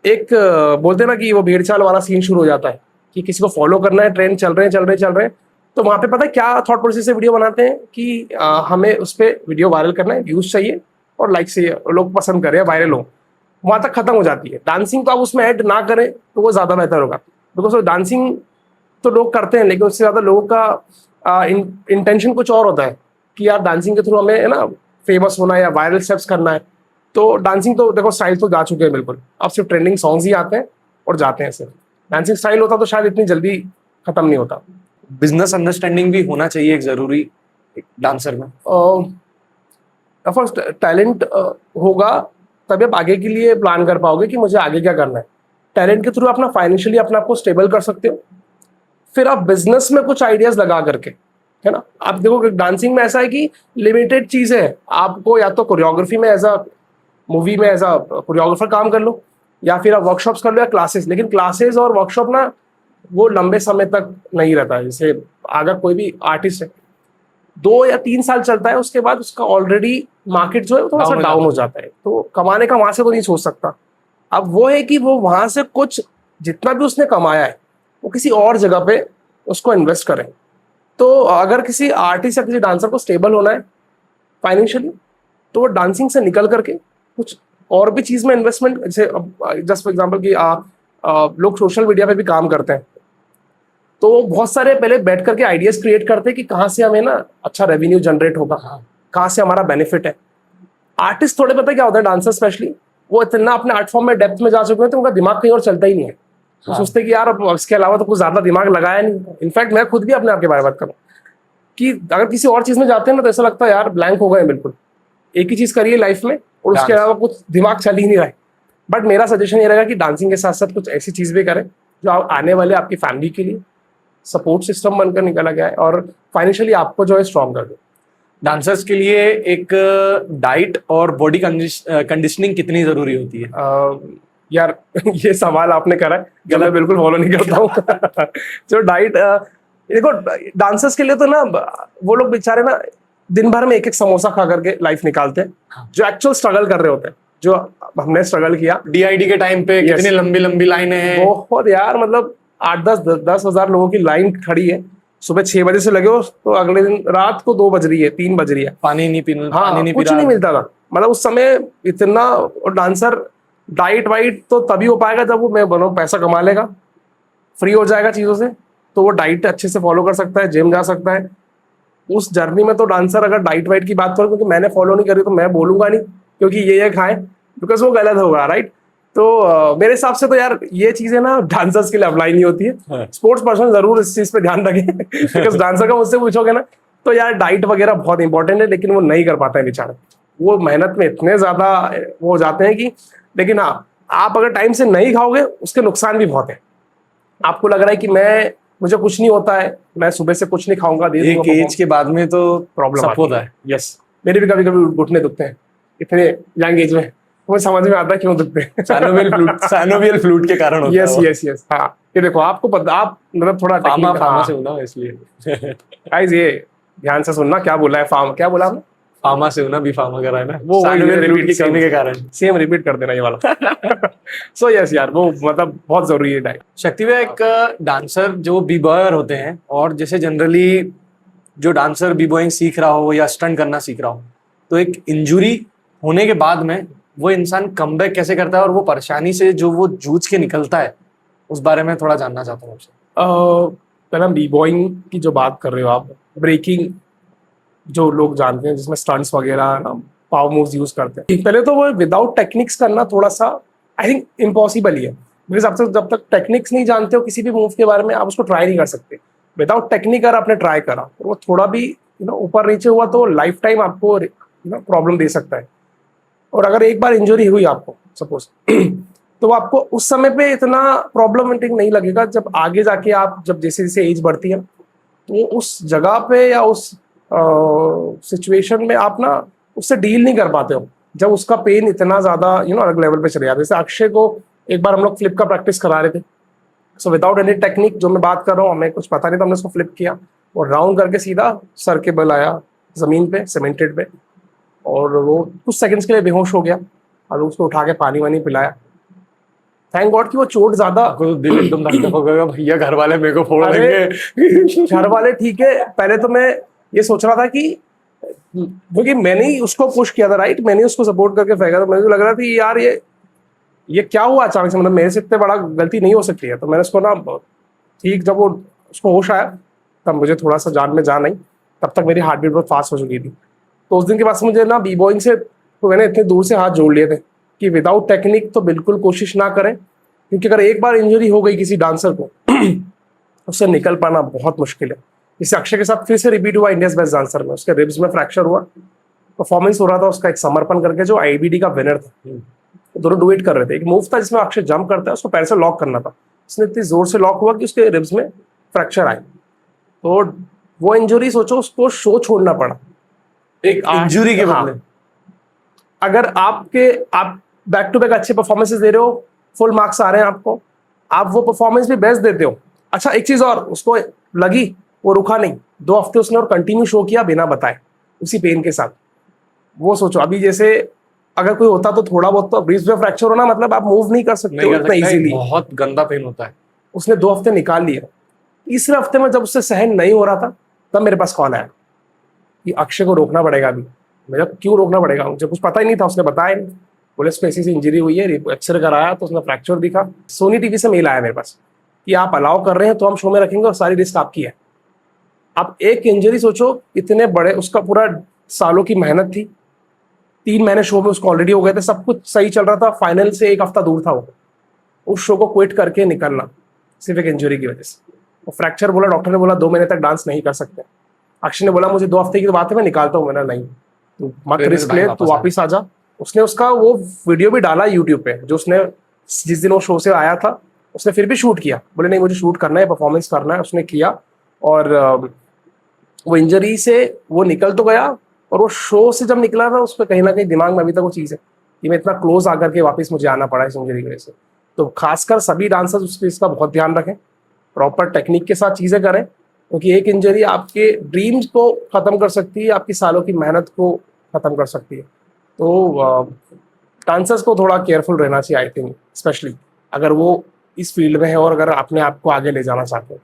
एक बोलते हैं ना कि वो भेड़ चाल वाला सीन शुरू हो जाता है कि किसी को फॉलो करना है, ट्रेंड चल रहे हैं, तो वहाँ पे पता है क्या थॉट प्रोसेस से वीडियो बनाते हैं कि हमें उस पर वीडियो वायरल करना है, व्यूज चाहिए और लाइक चाहिए, लोग पसंद करें, वायरल हो, वहाँ तक खत्म हो जाती है। डांसिंग तो आप उसमें ऐड ना करें तो वो ज़्यादा बेहतर होगा, बिकॉज डांसिंग तो लोग करते हैं, लेकिन उससे ज़्यादा लोगों का इंटेंशन कुछ और होता है कि यार डांसिंग के थ्रू हमें है ना फेमस होना है या वायरल स्टेप्स करना है। तो डांसिंग तो देखो स्टाइल तो जा चुके हैं बिल्कुल, अब सिर्फ ट्रेंडिंग सॉन्ग्स ही आते हैं और जाते हैं। सिर्फ डांसिंग स्टाइल होता तो शायद इतनी जल्दी खत्म नहीं होता। बिजनेस अंडरस्टैंडिंग भी होना चाहिए एक जरूरी डांसर में। ऑफकोर्स टैलेंट होगा तभी आप आगे के लिए प्लान कर पाओगे कि मुझे आगे क्या करना है। टैलेंट के थ्रू अपना फाइनेंशियली अपने आप को स्टेबल कर सकते हो, फिर आप बिजनेस में कुछ आइडियाज लगा करके, है ना। आप देखो कि डांसिंग में ऐसा है कि लिमिटेड चीजें हैं, आपको या तो कोरियोग्राफी में एज अ मूवी में एज अ कोरियोग्राफर काम कर लो, या फिर आप वर्कशॉप्स कर लो या क्लासेस। लेकिन क्लासेस और वर्कशॉप ना वो लंबे समय तक नहीं रहता है। जैसे अगर कोई भी आर्टिस्ट है 2 या 3 साल चलता है, उसके बाद उसका ऑलरेडी मार्केट जो है थोड़ा सा डाउन हो जाता है, तो कमाने का वहां से वो नहीं सोच सकता। अब वो है कि वो वहां से कुछ जितना भी उसने कमाया है वो किसी और जगह पे उसको इन्वेस्ट करें। तो अगर किसी आर्टिस्ट या किसी डांसर को स्टेबल होना है फाइनेंशियली, तो वो डांसिंग से निकल करके कुछ और भी चीज में इन्वेस्टमेंट, जैसे जस्ट फॉर एग्जांपल कि लोग सोशल मीडिया पे भी काम करते हैं, तो बहुत सारे पहले बैठ करके आइडियाज क्रिएट करते हैं कि कहाँ से हमें ना अच्छा रेवेन्यू जनरेट होगा, कहाँ से हमारा बेनिफिट है। आर्टिस्ट थोड़े पता है क्या होता है, डांसर स्पेशली, वो इतना अपने आर्ट फॉर्म में डेप्थ में जा चुके हैं तो उनका दिमाग कहीं और चलता ही नहीं है। तो सोचते कि यार अब इसके अलावा तो कुछ ज्यादा दिमाग लगाया नहीं। इनफैक्ट मैं खुद भी अपने आप के बारे में बात करूँ कि अगर किसी और चीज में जाते हैं ना तो ऐसा लगता है यार ब्लैंक हो गए बिल्कुल, एक ही चीज करिए लाइफ में और उसके अलावा कुछ दिमाग चल ही नहीं रहा है। बट मेरा सजेशन ये रहेगा कि डांसिंग के साथ साथ कुछ ऐसी चीज भी करें जो आने वाले आपकी फैमिली के लिए सपोर्ट सिस्टम बनकर निकला गया है और फाइनेंशियली आपको जो है स्ट्रॉन्ग कर दे। डांसर्स के लिए एक डाइट और बॉडी कंडीशनिंग कितनी जरूरी होती है? यार ये सवाल आपने करा है, जो मैं बिल्कुल फॉलो नहीं करता हूँ। जो डाइट देखो डांसर्स के लिए तो ना वो लोग बेचारे ना दिन भर में एक समोसा खा करके लाइफ निकालते हैं, जो एक्चुअल स्ट्रगल कर रहे होते हैं, जो हमने स्ट्रगल किया DID के टाइम पे कितनी लंबी लंबी लाइनें हैं। बहुत यार, मतलब 8-10 लोगों की लाइन खड़ी है, सुबह 6 बजे से लगे हो तो अगले दिन रात को 2 बज रही है, 3 बज रही है, पानी नहीं पीना, हाँ पानी नहीं कुछ पी नहीं रहा। मिलता था। मतलब उस समय इतना, और डांसर डाइट वाइट तो तभी हो पाएगा जब वो, मैं बोल रहा हूँ, पैसा कमा लेगा, फ्री हो जाएगा चीजों से, तो वो डाइट अच्छे से फॉलो कर सकता है, जिम जा सकता है। उस जर्नी में तो डांसर अगर डाइट वाइट की बात करो, क्योंकि मैंने फॉलो नहीं करी तो मैं बोलूंगा नहीं क्योंकि ये खाएं, बिकॉज वो गलत होगा, राइट। तो मेरे हिसाब से तो यार ये चीजें ना डांसर्स के लिए अप्लाई नहीं होती है। स्पोर्ट्स पर्सन जरूर इस चीज पे ध्यान रखें बिकॉज डांसर का मुझसे पूछोगे ना तो यार डाइट वगैरह बहुत इंपॉर्टेंट है, लेकिन वो नहीं कर पाते हैं बेचारे, वो मेहनत में इतने ज्यादा वो हो जाते हैं कि, लेकिन हाँ आप अगर टाइम से नहीं खाओगे उसके नुकसान भी बहुत है। आपको लग रहा है कि मुझे कुछ नहीं होता है, मैं सुबह से कुछ नहीं खाऊंगा, एक एज के बाद में तो प्रॉब्लम सब होता है। यस, मेरे भी कभी कभी घुटने दुखते हैं इतने यंग एज में, मुझे समझ में आता है क्यों दुखते हैं। साइनोवियल फ्लूट के कारण होता यस है। यस यस, हाँ ये देखो आपको पता, आप मतलब थोड़ा फार्मा से होना इसलिए। गाइस ये ध्यान से सुनना, क्या बोला है, क्या बोला आपने, फार्मा से होना, भी फार्मा करा है ना, वो साइनोवियल फ्लूट की कमी के कारण। सेम रिपीट कर देना ये वाला सो यस यार, वो मतलब बहुत जरूरी है डाइट। शक्ति भाई, एक डांसर जो बी बॉयर होते हैं, और जैसे जनरली जो डांसर बी बॉइंग सीख रहा हो या स्टंट करना सीख रहा हो, तो एक इंजुरी होने के बाद में वो इंसान कमबैक कैसे करता है, और वो परेशानी से जो वो जूझ के निकलता है, उस बारे में थोड़ा जानना चाहता हूँ आपसे। पहले बी बॉइंग की जो बात कर रहे हो आप, ब्रेकिंग जो लोग जानते हैं जिसमें स्टंट्स वगैरह पावर मूव्स यूज करते हैं, पहले तो वो विदाउट टेक्निक्स करना थोड़ा सा आई थिंक इम्पॉसिबल ही है, बिकॉज जब तक टेक्निक्स नहीं जानते हो किसी भी मूव के बारे में, आप उसको ट्राई नहीं कर सकते। विदाउट टेक्निक अगर आपने ट्राई करा और वो थोड़ा भी ऊपर नीचे हुआ तो लाइफ टाइम आपको प्रॉब्लम दे सकता है। और अगर एक बार इंजरी हुई आपको सपोज तो आपको उस समय पे इतना प्रॉब्लमेटिक नहीं लगेगा, जब आगे जाके आप जब जैसे जैसे एज बढ़ती है तो उस जगह पे या उस सिचुएशन में आप ना उससे डील नहीं कर पाते हो, जब उसका पेन इतना ज्यादा अलग लेवल पे चले जाता है। जैसे अक्षय को एक बार हम लोग फ्लिप का प्रैक्टिस करा रहे थे, सो विदाउट एनी टेक्निक, जो मैं बात कर रहा हूँ हमें कुछ पता नहीं था, हमने उसको फ्लिप किया और राउंड करके सीधा सर के बल आया जमीन पे, सीमेंटेड पे, और वो कुछ सेकंड्स के लिए बेहोश हो गया, और उसको उठा के पानी वानी पिलाया। थैंक गॉड कि वो चोट ज्यादा, आपको तो दिल एकदम धक धक हो गया, भैया घर वाले मेरे को फोड़ अरे, देंगे। घर वाले ठीक है, पहले तो मैं ये सोच रहा था कि, क्योंकि मैंने ही उसको पुश किया था, राइट, मैंने उसको सपोर्ट करके फेंका, तो मुझे लग रहा था कि यार ये क्या हुआ अचानक से, मतलब मेरे से इतने बड़ा गलती नहीं हो सकती है। तो मैंने उसको ना ठीक, जब वो उसको होश आया तब मुझे थोड़ा सा जान में जान आई, तब तक मेरी हार्ट बीट बहुत फास्ट हो चुकी थी। तो उस दिन के बाद से मुझे ना बी बॉइंग से तो मैंने इतने दूर से हाथ जोड़ लिए थे कि विदाउट टेक्निक तो बिल्कुल कोशिश ना करें, क्योंकि अगर एक बार इंजरी हो गई किसी डांसर को उससे निकल पाना बहुत मुश्किल है। जैसे अक्षय के साथ फिर से रिपीट हुआ इंडियाज बेस्ट डांसर में, उसके रिब्स में फ्रैक्चर हुआ, परफॉर्मेंस हो रहा था उसका एक समर्पण करके जो आईबीडी का विनर था, दोनों डुएट कर रहे थे। एक मूव था जिसमें अक्षय जंप करता है, उसको पैर से लॉक करना था, उसने इतनी जोर से लॉक हुआ कि उसके रिब्स में फ्रैक्चर आए। तो वो इंजरी सोचो, उसको शो छोड़ना पड़ा एक इंजरी के बदले। अगर आप बैक टू बैक अच्छे परफॉर्मेंसेस दे रहे हो, फुल मार्क्स आ रहे हैं आपको, आप वो परफॉर्मेंस भी बेस्ट देते हो। अच्छा एक चीज और, उसको लगी, वो रुका नहीं, 2 हफ्ते उसने और कंटिन्यू शो किया बिना बताए, उसी पेन के साथ। वो सोचो, अभी जैसे अगर कोई होता तो थोड़ा बहुत तो रिब्स में फ्रैक्चर होना मतलब आप मूव नहीं कर सकते हो इतना इजीली, बहुत गंदा पेन होता है। उसने 2 हफ्ते निकाल लिए। तीसरे हफ्ते में जब उससे सहन नहीं हो रहा था तब मेरे पास कॉल आया कि अक्षय को रोकना पड़ेगा अभी। मेरा क्यों रोकना पड़ेगा, मुझे कुछ पता ही नहीं था, उसने बताया नहीं। बोले इसको ऐसी इंजरी हुई है, एक्सरे कराया तो उसने फ्रैक्चर दिखा। सोनी टीवी से मेल आया मेरे पास कि आप अलाउ कर रहे हैं तो हम शो में रखेंगे और सारी रिस्क आपकी है। आप एक इंजरी सोचो, इतने बड़े, उसका पूरा सालों की मेहनत थी, 3 महीने शो में उसको ऑलरेडी हो गए थे, सब कुछ सही चल रहा था, फाइनल से 1 हफ्ता दूर था वो, उस शो को क्विट करके निकलना सिर्फ एक इंजरी की वजह से। वो फ्रैक्चर बोला, डॉक्टर ने बोला 2 महीने तक डांस नहीं कर सकते। अक्षय ने बोला मुझे 2 हफ्ते की बात है, मैं निकालता हूँ। मैंने नहीं, तू मत रिस्क ले, तू वापिस आ जा। उसने उसका वो वीडियो भी डाला यूट्यूब पे, जो उसने जिस दिन वो शो से आया था उसने फिर भी शूट किया। बोले नहीं मुझे शूट करना है, परफॉर्मेंस करना है, उसने किया। और वो इंजरी से वो निकल तो गया, और वो शो से जब निकला था उस पर कहीं ना कहीं दिमाग में अभी तक वो चीज़ है कि मैं इतना क्लोज आकर के वापस मुझे आना पड़ा इस इंजरी की वजह से। तो खासकर सभी डांसर्स उस चीज़ का बहुत ध्यान रखें, प्रॉपर टेक्निक के साथ चीज़ें करें, क्योंकि एक इंजरी आपके ड्रीम्स को ख़त्म कर सकती है, आपकी सालों की मेहनत को ख़त्म कर सकती है। तो डांसर्स को थोड़ा केयरफुल रहना चाहिए आई थिंक, स्पेशली अगर वो इस फील्ड में है और अगर अपने आप को आगे ले जाना चाहते हैं।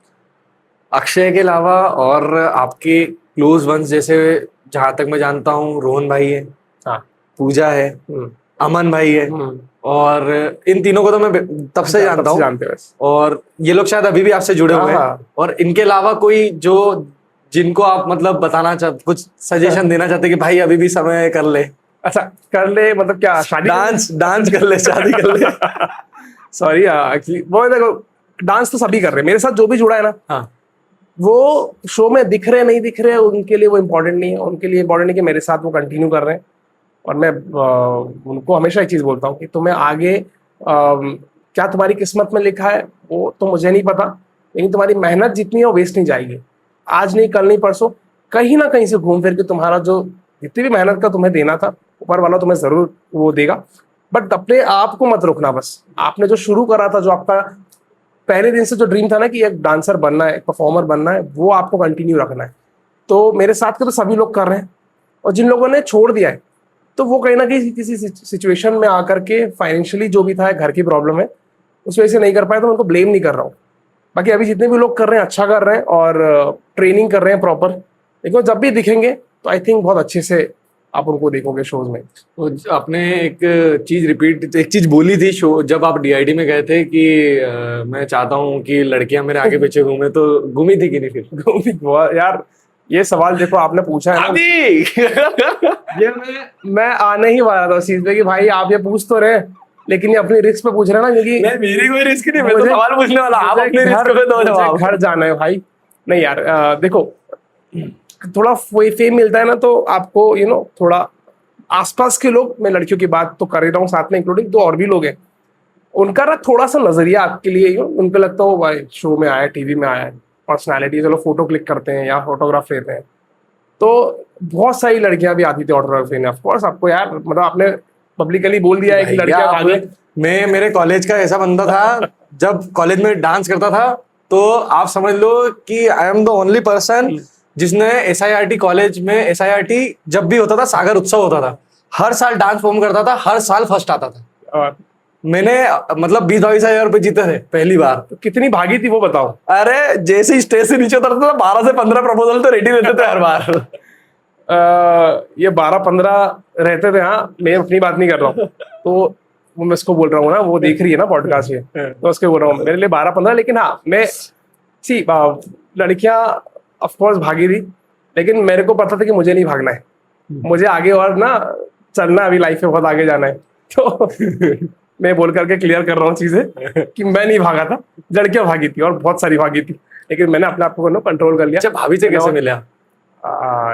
अक्षय के अलावा और आपके क्लोज वंस जैसे, जहां तक मैं जानता हूँ, रोहन भाई है, हाँ। पूजा है, हम्म, अमन भाई है, हम्म, और इन तीनों को तो मैं तब से जानता हूँ, जानते हैं बस। और ये लोग शायद अभी भी आपसे जुड़े हुए हैं। हाँ। और इनके अलावा कोई जो जिनको आप मतलब बताना चाहते, कुछ सजेशन देना चाहते कि भाई अभी भी समय कर ले, अच्छा कर ले मतलब क्या, शादी डांस कर ले, शादी कर ले। सॉरी एक्चुअली वो देखो, डांस तो सभी कर रहे हैं, मेरे साथ जो भी जुड़ा है ना, हाँ, वो शो में दिख रहे नहीं दिख रहे उनके लिए वो इम्पोर्टेंट नहीं है। उनके लिए इम्पोर्टेंट है कि मेरे साथ वो कंटिन्यू कर रहे हैं। और मैं उनको हमेशा एक चीज बोलता हूँ कि तुम्हें आगे क्या तुम्हारी किस्मत में लिखा है वो तो मुझे नहीं पता, लेकिन तुम्हारी मेहनत जितनी है वो वेस्ट नहीं जाएगी। आज नहीं कल नहीं परसों कहीं ना कहीं से घूम फिर के तुम्हारा जो जितनी भी मेहनत का तुम्हें देना था, ऊपर वाला तुम्हें जरूर वो देगा। बट अपने आप को मत रोकना। बस आपने जो शुरू करा था, जो आपका पहले दिन से जो ड्रीम था ना कि एक डांसर बनना है, एक परफॉर्मर बनना है, वो आपको कंटिन्यू रखना है। तो मेरे साथ के तो सभी लोग कर रहे हैं, और जिन लोगों ने छोड़ दिया है तो वो कहीं ना कहीं किसी सिचुएशन में आकर के फाइनेंशियली जो भी था, घर की प्रॉब्लम है, उस वजह से नहीं कर पाए। तो मैं उनको ब्लेम नहीं कर रहा हूँ। बाकी अभी जितने भी लोग कर रहे हैं अच्छा कर रहे हैं और ट्रेनिंग कर रहे हैं प्रॉपर। लेकिन जब भी दिखेंगे तो आई थिंक बहुत अच्छे से आप उनको देखोगे शोज में। तो आपने एक चीज बोली थी शो, जब आप डीआईडी में गए थे कि मैं चाहता हूँ कि लड़कियां मेरे आगे पीछे घूमे, तो घूमी थी कि नहीं फिर? यार ये सवाल देखो आपने पूछा है ना, अभी ये मैं आने ही वाला था उस चीज पे कि भाई आप ये पूछ तो रहे, लेकिन ये अपनी रिस्क पे पूछ रहे हैं ना, क्योंकि नहीं, मेरी कोई रिस्क नहीं, मैं तो मुझे- सवाल पूछने वाला, आप अपने रिस्क पे दो जवाब। घर जाना है भाई। नहीं यार देखो, थोड़ा फेम मिलता है ना तो आपको थोड़ा आसपास के लोग, मैं लड़कियों की बात तो कर ही रहा हूँ साथ में, इंक्लूडिंग दो और भी लोग हैं, उनका ना थोड़ा सा नजरिया आपके लिए उनको लगता हो भाई शो में आया, टीवी में आया, पर्सनैलिटी, चलो फोटो क्लिक करते हैं या फोटोग्राफ लेते हैं। तो बहुत सारी लड़कियां भी आती थी ऑटोग्राफ लेने। ऑफकोर्स आपको यार मतलब आपने पब्लिकली बोल दिया है कि लड़कियां भागे। मैं मेरे कॉलेज का ऐसा बंदा था, जब कॉलेज में डांस करता था तो आप समझ लो कि I am the only person जिसने SIRT कॉलेज में, SIRT जब भी होता था, सागर उत्सव होता था, हर साल डांस फॉर्म करता था, हर साल फर्स्ट आता था। और मैंने मतलब 20-22 हजार रुपए जीते थे पहली बार। तो कितनी भागी थी वो बताओ। अरे जैसे ही स्टेज से नीचे उतरता था, 12 से 15 प्रपोजल तो रेडी रहते थे हर बार। ये 12-15 रहते थे। हाँ, मैं अपनी बात नहीं कर रहा हूँ। तो वो मैं उसको बोल रहा हूँ ना, वो देख रही है ना पॉडकास्ट ये, तो उसके बोल रहा हूँ मेरे लिए 12-15। लेकिन हाँ, मैं सी लड़कियां ऑफकोर्स भागी थी, लेकिन मेरे को पता था कि मुझे नहीं भागना है, मुझे आगे और ना चलना, अभी लाइफ में बहुत आगे जाना है। तो मैं बोल करके क्लियर कर रहा हूँ चीजें कि मैं नहीं भागा था, लड़कियां भागी थी और बहुत सारी भागी थी, लेकिन मैंने अपने आप को कंट्रोल कर लिया। अच्छा, भाभी से कैसे मिले आप?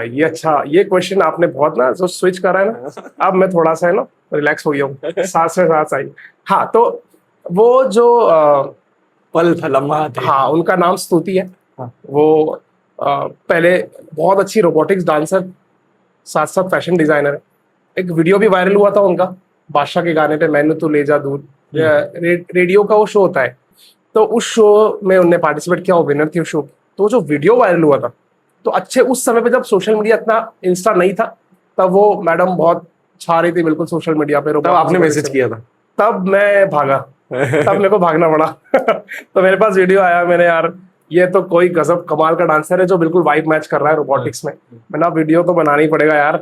ये अच्छा, ये क्वेश्चन आपने बहुत ना जो स्विच करा है ना, अब मैं थोड़ा सा है ना रिलैक्स हो गया हूँ, सांस में सांस आई। हाँ, तो वो जो पल था, लम्हा थे। हाँ, उनका नाम स्तुति है। हाँ। वो पहले बहुत अच्छी रोबोटिक्स डांसर, साथ साथ फैशन डिजाइनर है। एक वीडियो भी वायरल हुआ था उनका, बादशाह के गाने पे, मैंने तो ले जा दूर, रेडियो का वो शो होता है। तो उस शो में उनने पार्टिसिपेट किया, वो विनर थी उस शो की। तो जो वीडियो वायरल हुआ था, तो अच्छे उस समय पे जब सोशल मीडिया इतना इंस्टा नहीं था, तब वो मैडम बहुत छा रही थी बिल्कुल सोशल मीडिया पे। तब आपने मैसेज किया था? तब मैं भागा, तब मेरे को भागना पड़ा। तो मेरे पास वीडियो आया, मैंने यार ये तो कोई गजब कमाल का डांसर है जो बिल्कुल वाइब मैच कर रहा है रोबोटिक्स में। मैंने वीडियो तो बनाना ही पड़ेगा यार,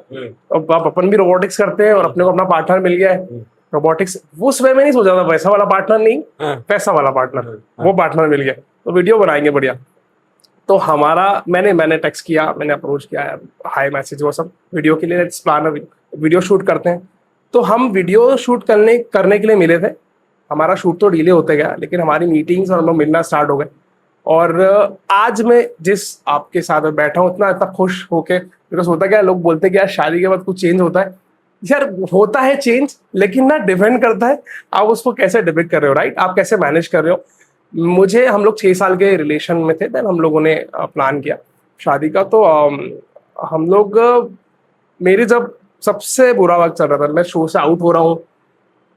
अब आप अपन भी रोबोटिक्स करते हैं और अपने को अपना पार्टनर मिल गया है रोबोटिक्स। उस वे में नहीं सोचा था, पैसा वाला पार्टनर नहीं, पैसा वाला पार्टनर, वो पार्टनर मिल गया, तो वीडियो बनाएंगे बढ़िया। तो हमारा मैंने टेक्स्ट किया, मैंने अप्रोच किया, हाई मैसेज वो सब वीडियो के लिए, लेट्स प्लान वीडियो शूट करते हैं। तो हम वीडियो शूट करने के लिए मिले थे। हमारा शूट तो डिले होते गया, लेकिन हमारी मीटिंग्स और हम लोग मिलना स्टार्ट हो गए। और आज मैं जिस आपके साथ बैठा हूँ इतना खुश होके, बिकॉज होता क्या है, लोग बोलते हैं कि यार शादी के बाद कुछ चेंज होता है। यार होता है चेंज, लेकिन ना डिपेंड करता है आप उसको कैसे डिपिक्ट कर रहे हो, राइट, आप कैसे मैनेज कर रहे हो। हम लोग 6 साल के रिलेशन में थे, देन हम लोगों ने प्लान किया शादी का। तो हम लोग मेरे जब सबसे बुरा वक्त चल रहा था, मैं शो से आउट हो रहा हूँ,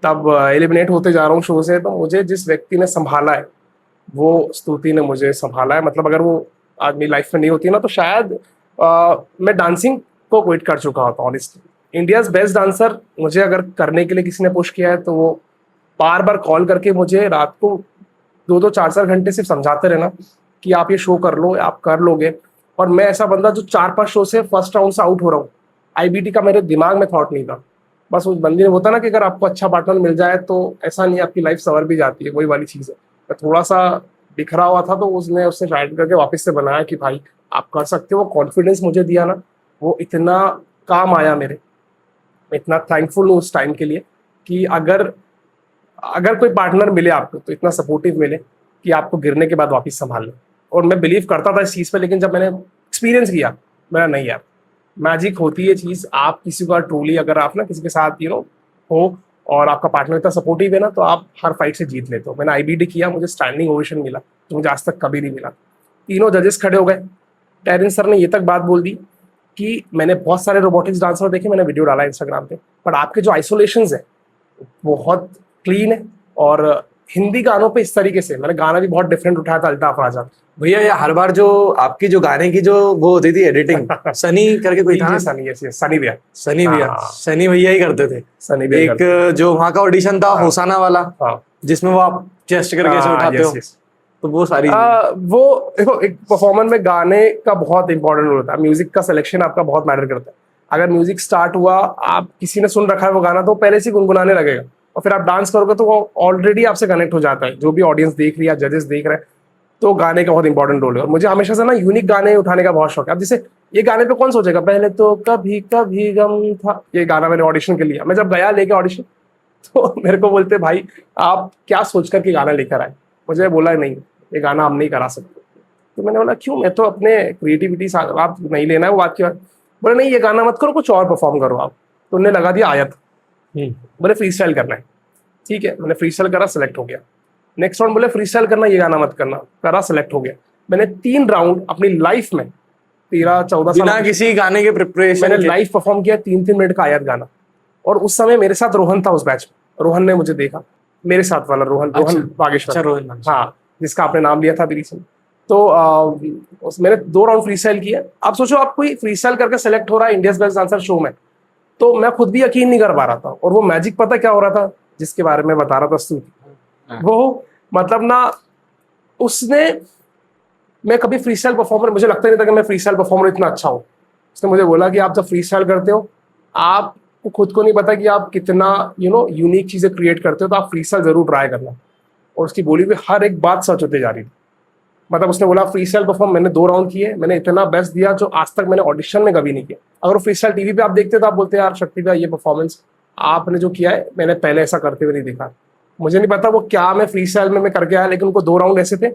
तब एलिमिनेट होते जा रहा हूँ शो से, तो मुझे जिस व्यक्ति ने संभाला है, वो स्तुति ने मुझे संभाला है। मतलब अगर वो आदमी लाइफ में नहीं होती ना, तो शायद मैं डांसिंग को क्विट कर चुका होता। ऑनेस्टली इंडियाज बेस्ट डांसर मुझे अगर करने के लिए किसी ने पुश किया है, तो वो बार बार कॉल करके मुझे रात को 2-2 4-4 घंटे सिर्फ समझाते रहना कि आप ये शो कर लो, आप कर लोगे। और मैं ऐसा बंदा जो 4-5 शो से फर्स्ट राउंड से आउट हो रहा हूँ, आईबीटी का मेरे दिमाग में थॉट नहीं था। बस उस बंदे ने होता ना कि अगर आपको अच्छा पार्टनर मिल जाए तो ऐसा नहीं, आपकी लाइफ संवर भी जाती है, वही वाली चीज़ है। मैं थोड़ा सा बिखरा हुआ था, तो उसने उससे फाइट करके वापस से बनाया कि भाई आप कर सकते हो। वो कॉन्फिडेंस मुझे दिया ना, वो इतना काम आया मेरे। मैं इतना थैंकफुल हूँ उस टाइम के लिए कि अगर अगर कोई पार्टनर मिले आपको तो इतना सपोर्टिव मिले कि आपको गिरने के बाद वापस संभाल ले। और मैं बिलीव करता था इस चीज़ पे, लेकिन जब मैंने एक्सपीरियंस किया, मेरा नहीं यार, मैजिक होती है चीज़। आप किसी का ट्रूली अगर आप ना किसी के साथ हो और आपका पार्टनर इतना सपोर्टिव है ना, तो आप हर फाइट से जीत लेते हो। मैंने आईबीडी किया, मुझे स्टैंडिंग ओवेशन मिला जो मुझे आज तक कभी नहीं मिला। तीनों जजेस खड़े हो गए। टेरेंस सर ने ये तक बात बोल दी कि मैंने बहुत सारे रोबोटिक्स डांसर देखे, मैंने वीडियो डाला इंस्टाग्राम पे, बट आपके जो आइसोलेशंस है बहुत क्लीन है। और हिंदी गानों पे इस तरीके से मैंने गाना भी बहुत डिफरेंट उठाया था, अल्ताफ राजा। भैया ये हर बार जो आपकी जो गाने की जो वो होती थी एडिटिंग, सनी करके कोई था, सनी, यस यस, सनी भैया, सनी भैया, हाँ। सनी भैया ही करते थे। सनी भैया एक जो वहाँ का ऑडिशन था होसाना वाला, हाँ जिसमें वो आप चेस्ट करके ऐसे उठाते हो, तो वो सारी वो देखो, एक परफॉर्मेंस में गाने का बहुत इंपॉर्टेंट रोल होता है। म्यूजिक का सिलेक्शन आपका बहुत मैटर करता है। अगर म्यूजिक स्टार्ट हुआ, आप किसी ने सुन रखा है वो गाना, तो पहले से गुनगुनाने लगेगा और फिर आप डांस करोगे तो वो ऑलरेडी आपसे कनेक्ट हो जाता है। जो भी ऑडियंस देख रही है, जजेस देख रहे हैं, तो गाने का बहुत इंपॉर्टेंट रोल है। और मुझे हमेशा से ना यूनिक गाने उठाने का बहुत शौक है। अब जैसे ये गाने पे कौन सोचेगा, पहले तो कभी कभी गम था, ये गाना मैंने ऑडिशन के लिया। मैं जब गया लेके ऑडिशन, तो मेरे को बोलते भाई आप क्या सोच कर के गाना लेकर आए। मुझे बोला नहीं, ये गाना हम नहीं करा सकते। तो मैंने बोला क्यों, मैं तो अपने क्रिएटिविटी आप नहीं लेना है वो बात की बात। बोले नहीं, ये गाना मत करो, कुछ और परफॉर्म करो आप। तो उन्होंने लगा दिया आयत। बोले फ्री स्टाइल करना है, ठीक है। मैंने फ्री स्टाइल करा, सेलेक्ट हो गया। नेक्स्ट राउंड बोले फ्री स्टाइल करना, ये गाना मत करना, करा, सेलेक्ट हो गया। मैंने 3 राउंड अपनी लाइफ में 13-14 बिना साल किसी गाने के प्रिपरेशन मैंने लाइव परफॉर्म किया 3-3 मिनट का आयत गाना। और उस समय मेरे साथ रोहन था उस बैच में। रोहन ने मुझे देखा, मेरे साथ वाला रोहन, रोहन बागेश्वर, अच्छा रोहन, हाँ, जिसका आपने नाम लिया था अभी रिसेंट। तो मैंने 2 राउंड फ्री स्टाइल किया। आप सोचो, आप कोई फ्री स्टाइल करके सेलेक्ट हो रहा है इंडियाज बेस्ट डांसर शो में, तो मैं खुद भी यकीन नहीं कर पा रहा था। और वो मैजिक पता क्या हो रहा था, जिसके बारे में बता रहा था स्तुति, वो मतलब ना, उसने, मैं कभी फ्री स्टाइल परफॉर्मर, मुझे लगता नहीं था कि मैं फ्री स्टाइल परफॉर्मर इतना अच्छा हूँ। उसने मुझे बोला कि आप जब फ्री स्टाइल करते हो, आपको खुद को नहीं पता कि आप कितना यूनिक चीजें क्रिएट करते हो, तो आप फ्री स्टाइल जरूर ट्राई करना। और उसकी बोली हुई हर एक बात सच होते जा रही थी। मतलब उसने बोला फ्री स्टाइल परफॉर्म मैंने 2 राउंड किए, मैंने इतना बेस्ट दिया जो आज तक मैंने ऑडिशन में कभी नहीं किया। अगर वो फ्री स्टाइल टीवी पे आप देखते तो आप बोलते यार शक्ति भैया, ये परफॉर्मेंस आपने जो किया है मैंने पहले ऐसा करते हुए नहीं देखा। मुझे नहीं पता वो क्या मैं फ्री स्टाइल में मैं करके आया, लेकिन उनको 2 राउंड ऐसे थे।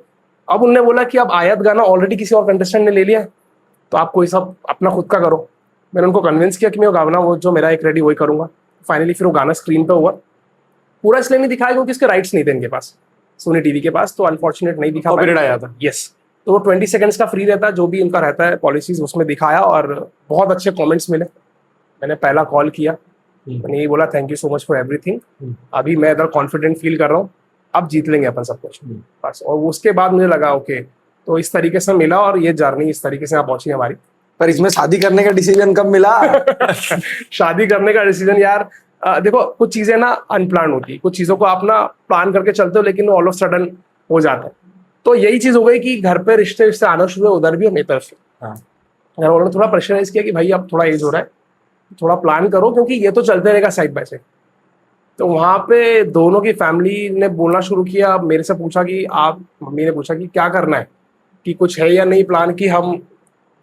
अब उनने बोला कि अब आयत गाना ऑलरेडी किसी और कंटेस्टेंट ने ले लिया, तो आप कोई सब अपना खुद का करो। मैंने उनको कन्विंस किया कि मैं वो गाना, वो जो मेरा एक रेडी वही करूंगा। फाइनली फिर वो गाना स्क्रीन पे हुआ। पूरा इसलिए नहीं दिखाया क्योंकि इसके राइट्स नहीं थे इनके पास, सोनी टीवी के पास, तो अनफॉर्चुनेट नहीं दिखा कॉपीराइट आया था। यस, तो वो 20 सेकंड्स का फ्री रहता है, जो भी इनका रहता है पॉलिसीज, उसमें दिखाया और बहुत अच्छे कमेंट्स मिले। मैंने पहला कॉल किया, मैंने ये बोला thank you so much for everything, अभी मैं इधर कॉन्फिडेंट फील कर रहा हूँ, अब जीत लेंगे अपन सब कुछ बस। और उसके बाद मुझे लगा ओके, तो इस तरीके से मिला और ये जर्नी इस तरीके से यहाँ पहुंची हमारी। पर इसमें शादी करने का डिसीजन कब मिला? शादी करने का डिसीजन यार, देखो कुछ चीजें ना अनप्लान होती है, कुछ चीजों को आप ना प्लान करके चलते हो लेकिन ऑल ऑफ सडन हो जाता है। तो यही चीज हो गई कि घर पे रिश्ते आना शुरू हुए, उधर भी और मेरी तरफ से। घर वालों ने थोड़ा प्रेशराइज किया कि भाई अब थोड़ा एज हो रहा है, थोड़ा प्लान करो क्योंकि ये तो चलते रहेगा साइड बाय साइड। तो वहाँ पे दोनों की फैमिली ने बोलना शुरू किया, मेरे से पूछा कि आप, मम्मी ने पूछा कि क्या करना है, कि कुछ है या नहीं प्लान, कि हम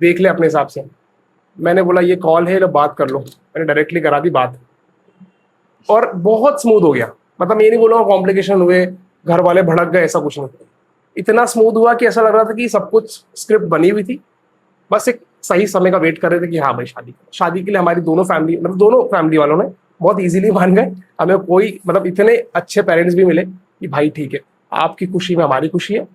देख ले अपने हिसाब से। मैंने बोला ये कॉल है, लो बात कर लो। मैंने डायरेक्टली करा दी बात और बहुत स्मूथ हो गया। मतलब ये नहीं बोलूँगा कॉम्प्लिकेशन हुए, घर वाले भड़क गए, ऐसा कुछ नहीं। इतना स्मूथ हुआ कि ऐसा लग रहा था कि सब कुछ स्क्रिप्ट बनी हुई थी, बस एक सही समय का वेट कर रहे थे कि हाँ भाई शादी के लिए हमारी दोनों फैमिली वालों ने बहुत इजीली मान गए। हमें कोई मतलब इतने अच्छे पेरेंट्स भी मिले कि भाई ठीक है, आपकी खुशी में हमारी खुशी है,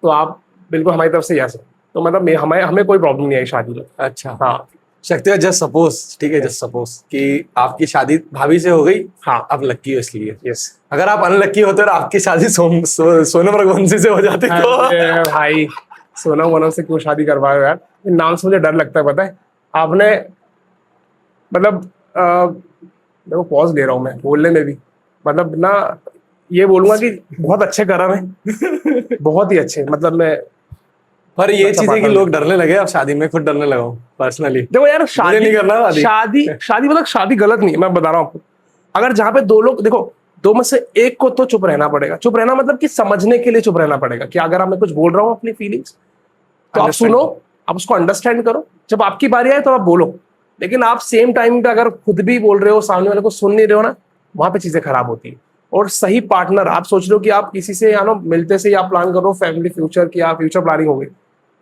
तो आप बिल्कुल हमारी तरफ से यस है। तो मतलब हमें कोई प्रॉब्लम नहीं आई शादी में। अच्छा हाँ, शक्ति, जस्ट सपोज, ठीक है, जस्ट सपोज कि आपकी शादी भाभी से हो गई, हाँ, आप लक्की हो इसलिए। यस। अगर आप अनलक्की होते और आपकी शादी सोनम रघुवंशी से हो जाती तो भाई सोनम वोनम से क्यों शादी करवाओ यार, इन नाम से मुझे डर लगता है। पता है आपने, मतलब देखो पॉज ले रहा हूँ मैं बोलने में भी, मतलब ना ये बोलूंगा कि बहुत अच्छे कर्म है, बहुत ही अच्छे, मतलब मैं पर ये अच्छा चीज है कि partner लोग डरने लगे अब शादी में, खुद डरने लगा हूँ पर्सनली। देखो यार, शादी नहीं करना शादी। शादी शादी मतलब शादी गलत नहीं है, मैं बता रहा हूँ आपको। अगर जहाँ पे दो लोग, देखो दो में से एक को तो चुप रहना पड़ेगा। चुप रहना मतलब कि समझने के लिए चुप रहना पड़ेगा, कि अगर मैं कुछ बोल रहा हूँ अपनी फीलिंग्स तो आप Understand सुनो, आप उसको अंडरस्टैंड करो, जब आपकी बारी आए तो आप बोलो। लेकिन आप सेम टाइम पे अगर खुद भी बोल रहे हो, सामने वाले को सुन नहीं रहे हो ना, वहां पे चीजें खराब होती है। और सही पार्टनर, आप सोच रहे हो कि आप किसी से मिलते से ही आप प्लान करो फैमिली फ्यूचर की, आप फ्यूचर प्लानिंग हो गई,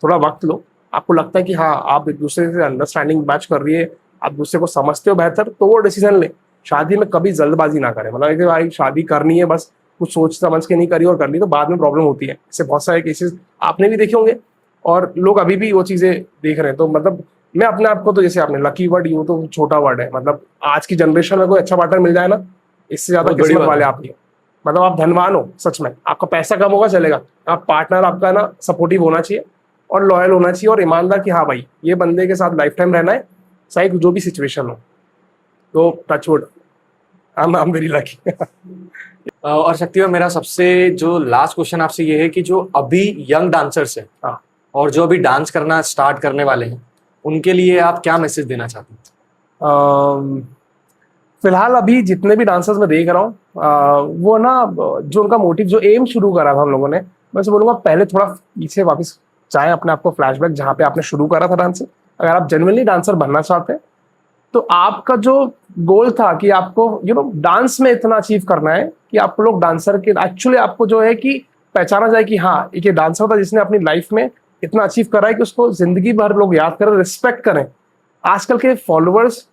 थोड़ा वक्त लो। आपको लगता है कि हाँ आप एक दूसरे से अंडरस्टैंडिंग मैच कर रही है, आप दूसरे को समझते हो बेहतर, तो वो डिसीजन ले। शादी में कभी जल्दबाजी ना करें, मतलब कि भाई शादी करनी है बस कुछ सोच समझ के नहीं करी और कर ली तो बाद में प्रॉब्लम होती है। इससे बहुत सारे केसेस आपने भी देखे होंगे और लोग अभी भी वो चीजें देख रहे हैं। तो मतलब मैं अपने आप को तो, जैसे आपने लकी वर्ड, ये तो छोटा वर्ड है, मतलब आज की जनरेशन में कोई अच्छा पार्टनर मिल जाए ना, इससे ज्यादा बहुत बड़ी किस्मत बात वाले है। आप ही हो। मतलब आप धनवान हो सच में, आपका पैसा कम होगा चलेगा, आप पार्टनर आपका ना सपोर्टिव होना चाहिए और लॉयल होना चाहिए और ईमानदार, कि हाँ भाई ये बंदे के साथ लाइफ टाइम रहना है, चाहे जो भी सिचुएशन हो। तो touchwood, I am very lucky. और शक्ति भाई, मेरा सबसे जो लास्ट क्वेश्चन आपसे ये है कि जो अभी यंग डांसर्स हैं हाँ। और जो अभी डांस करना स्टार्ट करने वाले हैं, उनके लिए आप क्या मैसेज देना चाहते हैं? फिलहाल अभी जितने भी डांसर्स मैं देख रहा हूँ, वो ना जो उनका मोटिव, जो एम शुरू करा था हम लोगों ने, मैं बोलूंगा पहले थोड़ा पीछे वापस जाए, अपने आप को फ्लैशबैक जहाँ पे आपने शुरू करा था डांस। अगर आप जेन्युइनली डांसर बनना चाहते हैं तो आपका जो गोल था कि आपको डांस में इतना अचीव करना है कि आप लोग डांसर के एक्चुअली आपको जो है कि पहचाना जाए कि हाँ एक ये डांसर था जिसने अपनी लाइफ में इतना अचीव करा है कि उसको जिंदगी भर लोग याद करें, रिस्पेक्ट करें। आजकल के फॉलोअर्स,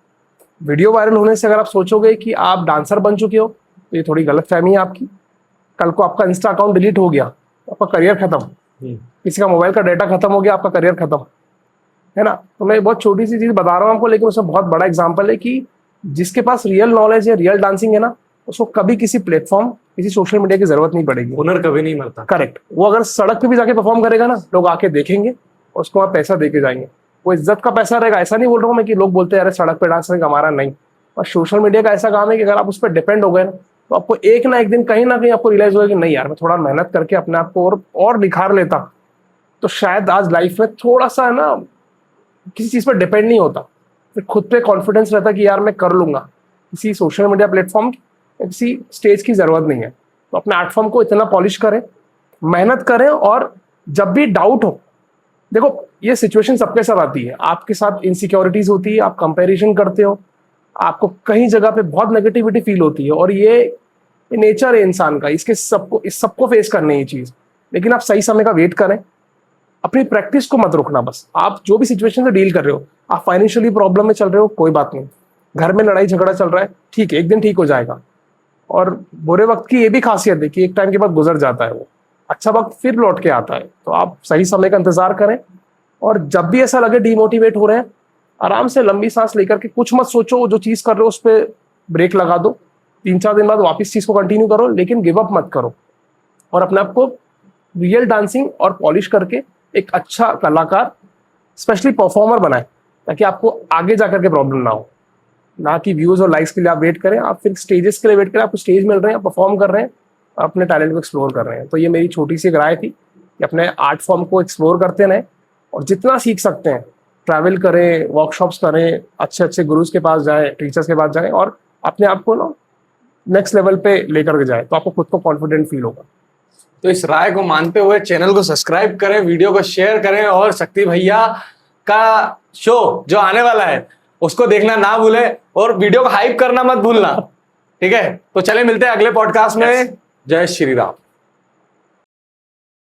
वीडियो वायरल होने से अगर आप सोचोगे कि आप डांसर बन चुके हो तो ये थोड़ी गलत फहमी है आपकी। कल को आपका इंस्टा अकाउंट डिलीट हो गया, आपका करियर खत्म, किसी का मोबाइल का डाटा खत्म हो गया, आपका करियर खत्म, है ना। तो मैं बहुत छोटी सी चीज बता रहा हूँ आपको, लेकिन उसमें बहुत बड़ा एग्जांपल है कि जिसके पास रियल नॉलेज है, रियल डांसिंग है ना, उसको कभी किसी प्लेटफॉर्म, किसी सोशल मीडिया की जरूरत नहीं पड़ेगी। हुनर कभी नहीं मरता। करेक्ट। वो अगर सड़क पे भी जाके परफॉर्म करेगा ना, लोग आके देखेंगे, उसको वहाँ पैसा देके जाएंगे, वो इज्जत का पैसा रहेगा। ऐसा नहीं बोल रहा हूँ मैं कि लोग बोलते हैं अरे सड़क पे डांस करेंगे हमारा, नहीं। और सोशल मीडिया का ऐसा काम है कि अगर आप उस पर डिपेंड हो गए ना, तो आपको एक ना एक दिन कहीं ना कहीं आपको रियलाइज होगा कि नहीं यार, मैं थोड़ा मेहनत करके अपने आप को और निखार लेता तो शायद आज लाइफ में थोड़ा सा ना किसी चीज पर डिपेंड नहीं होता, फिर खुद पे कॉन्फिडेंस रहता कि यार मैं कर लूंगा। किसी सोशल मीडिया प्लेटफॉर्म की, किसी स्टेज की जरूरत नहीं है। तो अपने आर्ट फॉर्म को इतना पॉलिश करें, मेहनत करें, और जब भी डाउट हो, देखो ये सिचुएशन सबके साथ आती है, आपके साथ इनसिक्योरिटीज होती है, आप कंपैरिजन करते हो, आपको कहीं जगह पे बहुत नेगेटिविटी फील होती है, और ये नेचर है इंसान का, इस सबको फेस करने ये चीज। लेकिन आप सही समय का वेट करें, अपनी प्रैक्टिस को मत रोकना। बस आप जो भी सिचुएशन से डील कर रहे हो, आप फाइनेंशियली प्रॉब्लम में चल रहे हो, कोई बात नहीं, घर में लड़ाई झगड़ा चल रहा है, ठीक है, एक दिन ठीक हो जाएगा। और बुरे वक्त की ये भी खासियत है कि एक टाइम के बाद गुजर जाता है वो, अच्छा वक्त फिर लौट के आता है। तो आप सही समय का इंतजार करें, और जब भी ऐसा लगे डीमोटिवेट हो रहे हैं, आराम से लंबी सांस लेकर के कुछ मत सोचो, जो चीज कर रहे हो उस पर ब्रेक लगा दो, 3-4 दिन बाद वापस चीज को कंटिन्यू करो, लेकिन गिव अप मत करो। और अपने आप को रियल डांसिंग और पॉलिश करके एक अच्छा कलाकार, स्पेशली परफॉर्मर बनाए, ताकि आपको आगे जाकर के प्रॉब्लम ना हो। ना कि व्यूज और लाइक्स के लिए आप वेट करें, आप फिर स्टेजेस के लिए वेट करें, आपको स्टेज मिल रहे हैं, परफॉर्म कर रहे हैं, अपने टैलेंट को एक्सप्लोर कर रहे हैं। तो ये मेरी छोटी सी राय थी कि अपने आर्ट फॉर्म को एक्सप्लोर करते रहें, और जितना सीख सकते हैं ट्रैवल करें, वर्कशॉप्स करें, अच्छे अच्छे गुरुज के पास जाएं, टीचर्स के पास जाएं, और अपने आप को ना नेक्स्ट लेवल पे लेकर के जाए, तो आपको खुद को कॉन्फिडेंट फील होगा। तो इस राय को मानते हुए चैनल को सब्सक्राइब करें, वीडियो को शेयर करें, और शक्ति भैया का शो जो आने वाला है उसको देखना ना भूले, और वीडियो को हाइप करना मत भूलना, ठीक है। तो चले मिलते हैं अगले पॉडकास्ट में। जय श्री राम।